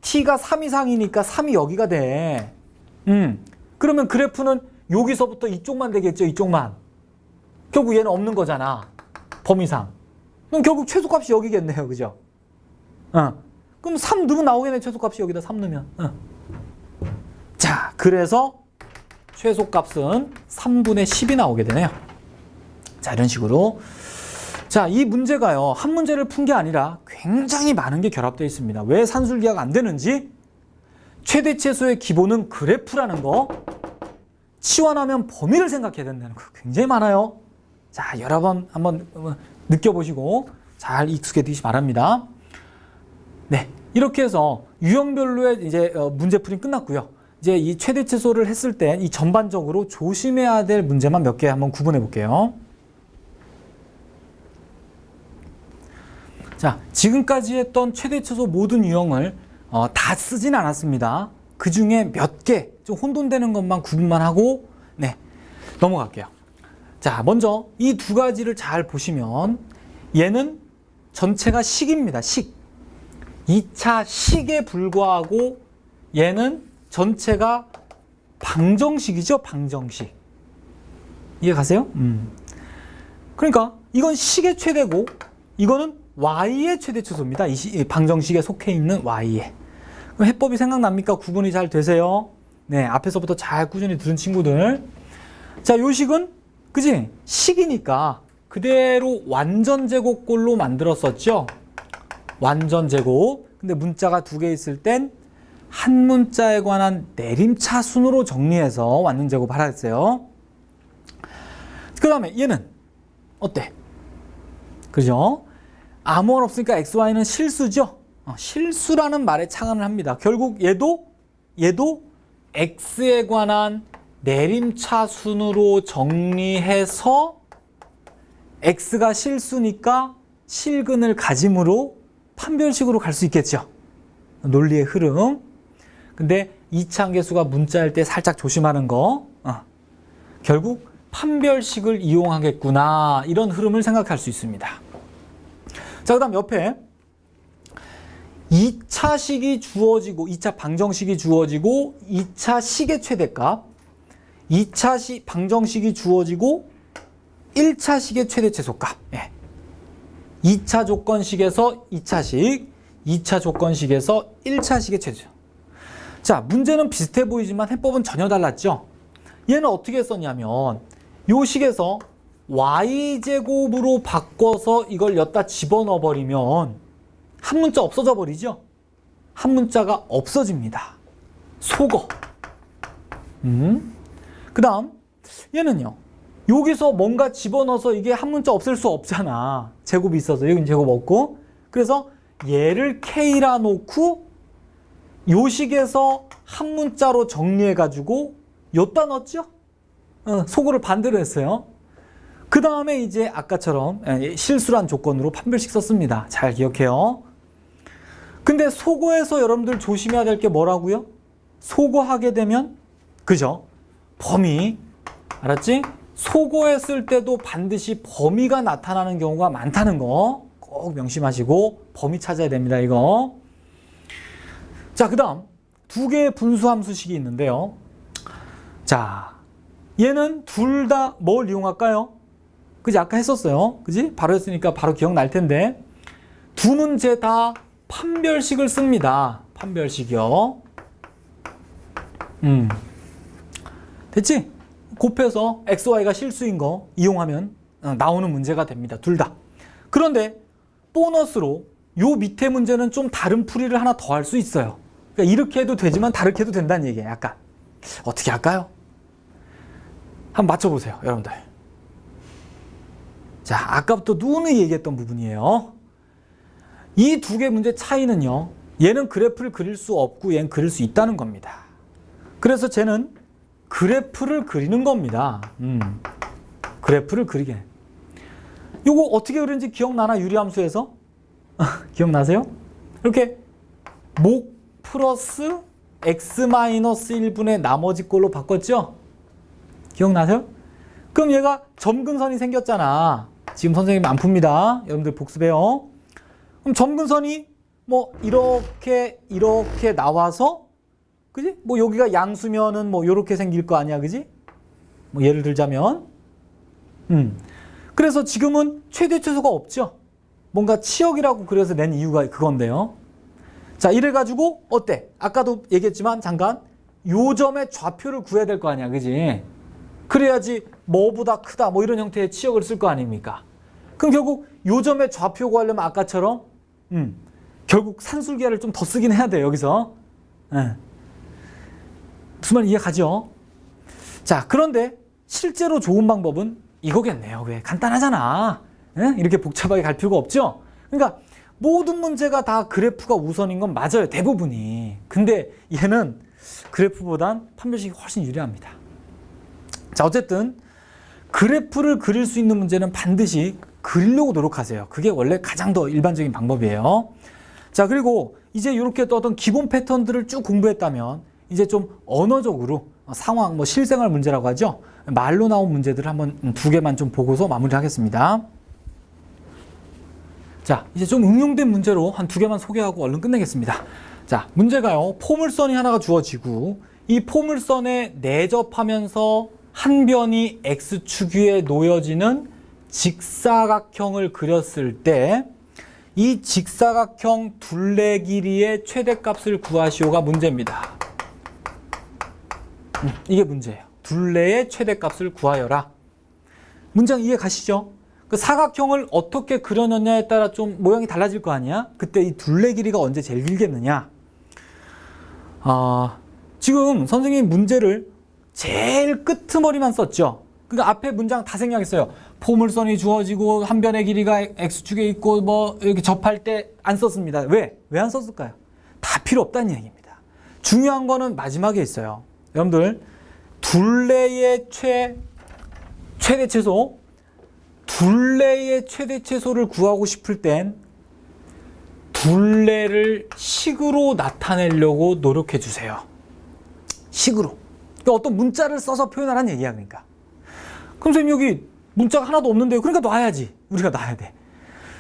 t가 3 이상이니까 3이 여기가 돼. 그러면 그래프는 여기서부터 이쪽만 되겠죠. 이쪽만. 결국 얘는 없는 거잖아. 범위상. 그럼 결국 최소값이 여기겠네요. 그죠? 그럼 3 넣으면 나오겠네. 최소값이 여기다 3 넣으면. 자, 그래서 최소값은 3분의 10이 나오게 되네요. 자, 이런 식으로. 자, 이 문제가요. 한 문제를 푼 게 아니라 굉장히 많은 게 결합되어 있습니다. 왜 산술기하가 안 되는지, 최대 최소의 기본은 그래프라는 거, 치환하면 범위를 생각해야 된다는 거 굉장히 많아요. 자, 여러 번 한번 느껴보시고 잘 익숙해지시기 바랍니다. 네, 이렇게 해서 유형별로의 이제 문제풀이 끝났고요. 이제 이 최대 최소를 했을 때 이 전반적으로 조심해야 될 문제만 몇 개 한번 구분해 볼게요. 자, 지금까지 했던 최대 최소 모든 유형을 다 쓰진 않았습니다. 그 중에 몇 개 좀 혼돈되는 것만 구분만 하고 네, 넘어갈게요. 자, 먼저 이 두 가지를 잘 보시면 얘는 전체가 식입니다. 식. 2차 식에 불과하고 얘는 전체가 방정식이죠. 방정식. 이해가세요? 그러니까 이건 식의 최대고 이거는 y의 최대 최소입니다. 이 방정식에 속해 있는 y의. 그럼 해법이 생각납니까? 구분이 잘 되세요? 네, 앞에서부터 잘 꾸준히 들은 친구들. 자, 요 식은 그지? 식이니까 그대로 완전 제곱꼴로 만들었었죠. 완전 제곱. 근데 문자가 두 개 있을 땐 한 문자에 관한 내림차 순으로 정리해서 완전 제곱 하라 했어요. 그 다음에 얘는 어때? 그죠? 아무 말 없으니까 XY는 실수죠? 실수라는 말에 착안을 합니다. 결국 얘도 X에 관한 내림차 순으로 정리해서 X가 실수니까 실근을 가짐으로 판별식으로 갈 수 있겠죠. 논리의 흐름. 근데 이차함계수가 문자일 때 살짝 조심하는 거. 결국 판별식을 이용하겠구나. 이런 흐름을 생각할 수 있습니다. 자, 그 다음 옆에 2차식이 주어지고 2차 방정식이 주어지고 2차 식의 최대값 2차 방정식이 주어지고 1차 식의 최대 최소값 2차 조건식에서 2차식 2차 조건식에서 1차식의 최대. 자, 문제는 비슷해 보이지만 해법은 전혀 달랐죠. 얘는 어떻게 썼냐면 요 식에서 y제곱으로 바꿔서 이걸 여기다 집어넣어 버리면 한 문자 없어져 버리죠. 한 문자가 없어집니다. 속어. 그 다음 얘는요. 여기서 뭔가 집어넣어서 이게 한 문자 없을 수 없잖아. 제곱이 있어서 여기는 제곱 없고. 그래서 얘를 K라 놓고 요 식에서 한 문자로 정리해가지고 여기다 넣었죠. 속어를 반대로 했어요. 그 다음에 이제 아까처럼 실수란 조건으로 판별식 썼습니다. 잘 기억해요. 근데 속어에서 여러분들 조심해야 될 게 뭐라고요? 속어하게 되면 그죠? 범위. 알았지? 속어했을 때도 반드시 범위가 나타나는 경우가 많다는 거 꼭 명심하시고 범위 찾아야 됩니다. 이거. 자, 그 다음 두 개의 분수함수식이 있는데요. 자, 얘는 둘 다 뭘 이용할까요? 그지? 아까 했었어요. 그지? 바로 했으니까 바로 기억날 텐데 두 문제 다 판별식을 씁니다. 판별식이요. 됐지? 곱해서 XY가 실수인 거 이용하면 나오는 문제가 됩니다. 둘 다. 그런데 보너스로 요 밑에 문제는 좀 다른 풀이를 하나 더 할 수 있어요. 그러니까 이렇게 해도 되지만 다르게 해도 된다는 얘기예요. 약간. 어떻게 할까요? 한번 맞춰보세요. 여러분들. 자, 아까부터 누누이 얘기했던 부분이에요. 이 두 개 문제 차이는요. 얘는 그래프를 그릴 수 없고 얘는 그릴 수 있다는 겁니다. 그래서 쟤는 그래프를 그리는 겁니다. 그래프를 그리게. 요거 어떻게 그리는지 기억나나? 유리함수에서? 기억나세요? 이렇게 목 플러스 x 마이너스 1분의 나머지 꼴로 바꿨죠? 기억나세요? 그럼 얘가 점근선이 생겼잖아. 지금 선생님 안 풉니다. 여러분들 복습해요. 그럼 점근선이 뭐 이렇게 나와서 그지? 뭐 여기가 양수면은 뭐 요렇게 생길 거 아니야, 그지? 뭐 예를 들자면 그래서 지금은 최대 최소가 없죠. 뭔가 치역이라고 그래서 낸 이유가 그건데요. 자, 이래가지고 어때? 아까도 얘기했지만 잠깐 요 점의 좌표를 구해야 될 거 아니야, 그지? 그래야지 뭐보다 크다 뭐 이런 형태의 치역을 쓸 거 아닙니까? 그럼 결국 요 점의 좌표 구하려면 아까처럼 결국 산술계를 좀 더 쓰긴 해야 돼요, 여기서. 무슨 말 이해가죠? 자, 그런데 실제로 좋은 방법은 이거겠네요. 왜? 간단하잖아. 이렇게 복잡하게 갈 필요가 없죠? 그러니까 모든 문제가 다 그래프가 우선인 건 맞아요. 대부분이. 근데 얘는 그래프보단 판별식이 훨씬 유리합니다. 자, 어쨌든 그래프를 그릴 수 있는 문제는 반드시 그리려고 노력하세요. 그게 원래 가장 더 일반적인 방법이에요. 자, 그리고 이제 이렇게 또 어떤 기본 패턴들을 쭉 공부했다면 이제 좀 언어적으로 상황, 뭐 실생활 문제라고 하죠. 말로 나온 문제들을 한번 두 개만 좀 보고서 마무리하겠습니다. 자, 이제 좀 응용된 문제로 한 두 개만 소개하고 얼른 끝내겠습니다. 자, 문제가요. 포물선이 하나가 주어지고 이 포물선에 내접하면서 한 변이 X축 위에 놓여지는 직사각형을 그렸을 때 이 직사각형 둘레 길이의 최대값을 구하시오가 문제입니다. 이게 문제예요. 둘레의 최대값을 구하여라. 문장 이해 가시죠? 그 사각형을 어떻게 그려놨냐에 따라 좀 모양이 달라질 거 아니야? 그때 이 둘레 길이가 언제 제일 길겠느냐? 지금 선생님이 문제를 제일 끄트머리만 썼죠. 그러니까 앞에 문장 다 생략했어요. 포물선이 주어지고 한 변의 길이가 x축에 있고 뭐 이렇게 접할 때 안 썼습니다. 왜? 왜 안 썼을까요? 다 필요 없다는 얘기입니다. 중요한 거는 마지막에 있어요. 여러분들 둘레의 최대 최소, 둘레의 최대 최소를 구하고 싶을 땐 둘레를 식으로 나타내려고 노력해 주세요. 식으로. 그러니까 어떤 문자를 써서 표현하라는 얘기야. 그러니까 그럼 선생님 여기 문자가 하나도 없는데요. 그러니까 놔야지. 우리가 놔야 돼.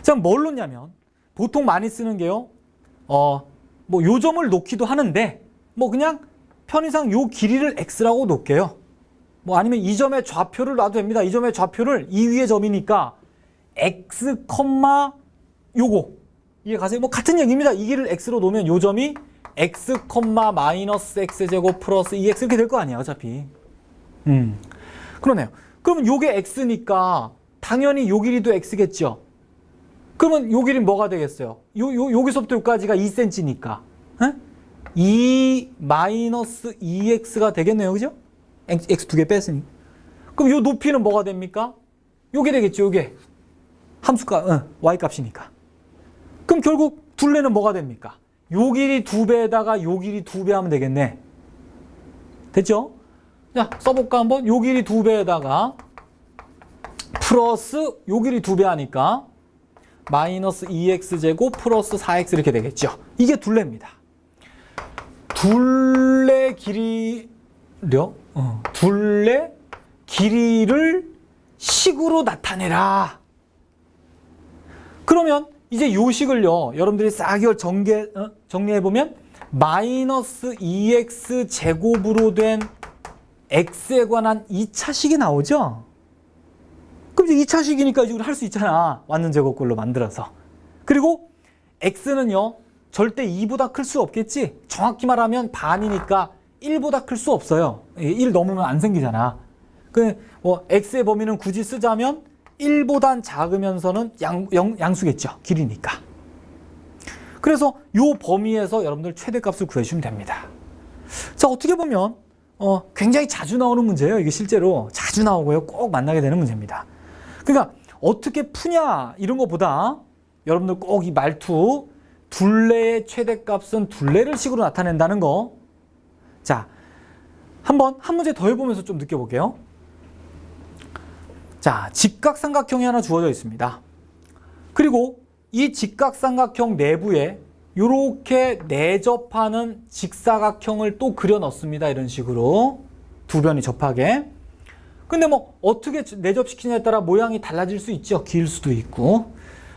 자, 뭘 놓냐면 보통 많이 쓰는 게요. 뭐 요점을 놓기도 하는데 뭐 그냥 편의상 요 길이를 x라고 놓을게요. 뭐 아니면 이 점의 좌표를 놔도 됩니다. 이 점의 좌표를 이 위의 점이니까 x, 요거 이해 가세요? 뭐 같은 얘기입니다. 이 길을 x로 놓으면 요 점이 x, 마이너스 x제곱 플러스 2x 이렇게 될 거 아니야 어차피. 그러네요. 그러면 요게 x니까 당연히 요 길이도 x겠죠. 그러면 요 길이는 뭐가 되겠어요? 여기서부터 여기까지가 2cm니까 2 마이너스 2x가 되겠네요. 그죠? x 두 개 뺐으니. 그럼 요 높이는 뭐가 됩니까? 요게 되겠죠. 요게 함수값 y 값이니까. 그럼 결국 둘레는 뭐가 됩니까? 요 길이 2배에다가 요 길이 2배 하면 되겠네. 됐죠? 자, 써볼까 한번? 요 길이 2배에다가 플러스 요 길이 2배 하니까 마이너스 2x제곱 플러스 4x 이렇게 되겠죠. 이게 둘레입니다. 둘레 길이를 식으로 나타내라. 그러면 이제 요 식을요, 여러분들이 싹 정리해보면 마이너스 2x 제곱으로 된 x에 관한 2차식이 나오죠? 그럼 이제 2차식이니까 이걸 할 수 있잖아. 완전 제곱꼴로 만들어서. 그리고 x는요, 절대 2보다 클 수 없겠지? 정확히 말하면 반이니까 1보다 클 수 없어요. 1 넘으면 안 생기잖아. 뭐 x의 범위는 굳이 쓰자면 1보단 작으면서는 양수겠죠. 길이니까. 그래서 요 범위에서 여러분들 최대값을 구해주면 됩니다. 자, 어떻게 보면 굉장히 자주 나오는 문제예요. 이게 실제로 자주 나오고요. 꼭 만나게 되는 문제입니다. 그러니까 어떻게 푸냐 이런 것보다 여러분들 꼭 이 말투 둘레의 최대값은 둘레를 식으로 나타낸다는 거. 자, 한번 한 문제 더 해보면서 좀 느껴볼게요. 자, 직각삼각형이 하나 주어져 있습니다. 그리고 이 직각삼각형 내부에 이렇게 내접하는 직사각형을 또 그려 넣습니다. 이런 식으로 두 변이 접하게. 근데 뭐 어떻게 내접시키냐에 따라 모양이 달라질 수 있죠. 길 수도 있고.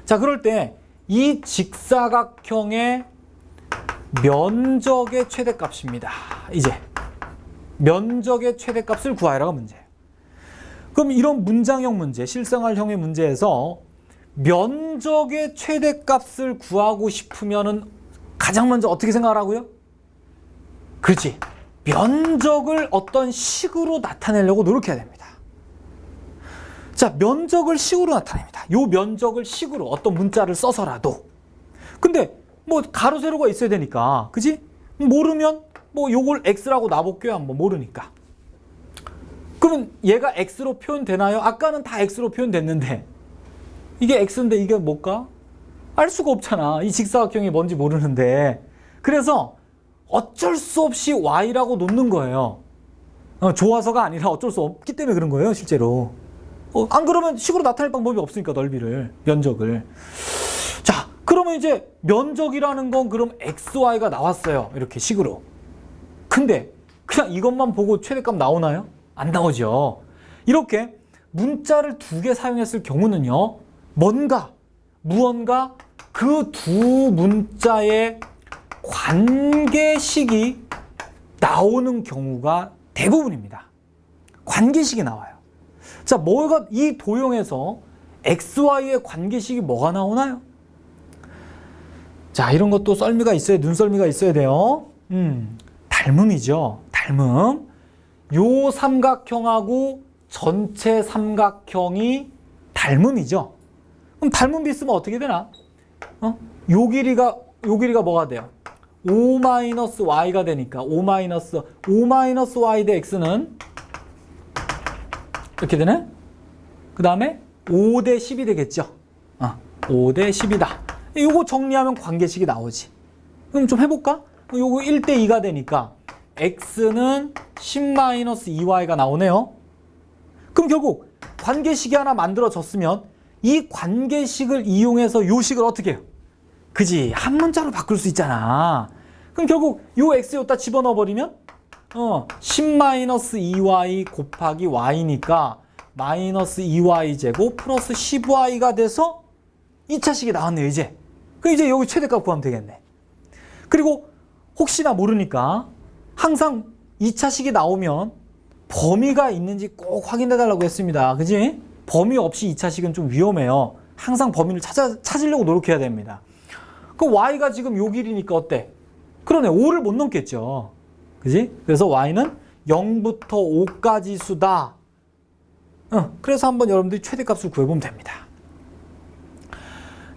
자, 그럴 때 이 직사각형의 면적의 최대값입니다. 이제 면적의 최대값을 구하라가 문제예요. 그럼 이런 문장형 문제, 실생활형의 문제에서 면적의 최대값을 구하고 싶으면은 가장 먼저 어떻게 생각하라고요? 그렇지. 면적을 어떤 식으로 나타내려고 노력해야 됩니다. 자, 면적을 식으로 나타냅니다. 요 면적을 식으로 어떤 문자를 써서라도. 근데 뭐 가로 세로가 있어야 되니까, 그지? 모르면 뭐 요걸 x라고 놔볼게요. 한번 모르니까. 그러면 얘가 x로 표현되나요? 아까는 다 x로 표현됐는데 이게 x인데 이게 뭘까? 알 수가 없잖아. 이 직사각형이 뭔지 모르는데. 그래서 어쩔 수 없이 y라고 놓는 거예요. 좋아서가 아니라 어쩔 수 없기 때문에 그런 거예요. 실제로. 안 그러면 식으로 나타낼 방법이 없으니까 넓이를, 면적을. 자, 그러면 이제 면적이라는 건 그럼 xy가 나왔어요. 이렇게 식으로. 근데 그냥 이것만 보고 최대값 나오나요? 안 나오죠. 이렇게 문자를 두 개 사용했을 경우는요, 무언가 그 두 문자의 관계식이 나오는 경우가 대부분입니다. 관계식이 나와요. 자, 이 도형에서 xy의 관계식이 뭐가 나오나요? 자, 이런 것도 썰미가 있어야, 눈썰미가 있어야 돼요. 닮음이죠. 닮음. 요 삼각형하고 전체 삼각형이 닮음이죠. 그럼 닮음 비쓰면 어떻게 되나? 요 길이가 뭐가 돼요? 5-y가 되니까 5-y 대 x는 이렇게 되네? 그 다음에 5대 10이 되겠죠? 5대 10이다. 요거 정리하면 관계식이 나오지. 그럼 좀 해볼까? 요거 1대 2가 되니까 x는 10-2y가 나오네요. 그럼 결국 관계식이 하나 만들어졌으면 이 관계식을 이용해서 요 식을 어떻게 해요? 그지? 한 문자로 바꿀 수 있잖아. 그럼 결국 요 x 여기다 집어넣어 버리면 10-2y 곱하기 y니까 마이너스 2y 제곱 플러스 10y가 돼서 2차식이 나왔네요, 이제. 그럼 이제 여기 최대값 구하면 되겠네. 그리고 혹시나 모르니까 항상 2차식이 나오면 범위가 있는지 꼭 확인해 달라고 했습니다. 그지? 범위 없이 2차식은 좀 위험해요. 항상 범위를 찾으려고 노력해야 됩니다. 그럼 y가 지금 요 길이니까 어때? 그러네, 5를 못 넘겠죠. 그지? 그래서 y는 0부터 5까지 수다. 그래서 한번 여러분들이 최대값을 구해보면 됩니다.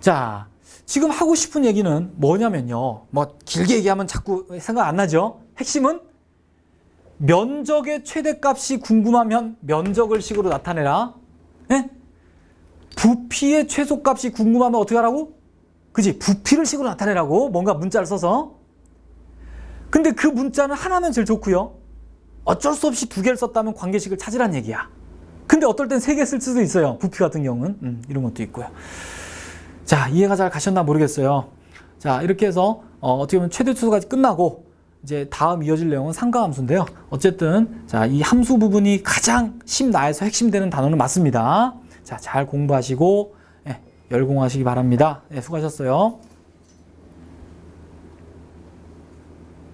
자, 지금 하고 싶은 얘기는 뭐냐면요. 뭐 길게 얘기하면 자꾸 생각 안 나죠? 핵심은 면적의 최대값이 궁금하면 면적을 식으로 나타내라. 예? 부피의 최소값이 궁금하면 어떻게 하라고? 그지? 부피를 식으로 나타내라고. 뭔가 문자를 써서. 근데 그 문자는 하나면 제일 좋고요. 어쩔 수 없이 두 개를 썼다면 관계식을 찾으란 얘기야. 근데 어떨 땐 세 개 쓸 수도 있어요. 부피 같은 경우는. 이런 것도 있고요. 자, 이해가 잘 가셨나 모르겠어요. 자, 이렇게 해서 어떻게 보면 최대 추수까지 끝나고 이제 다음 이어질 내용은 상가함수인데요. 어쨌든 자, 이 함수 부분이 가장 심나에서 핵심되는 단어는 맞습니다. 자, 잘 공부하시고 열공하시기 바랍니다. 수고하셨어요.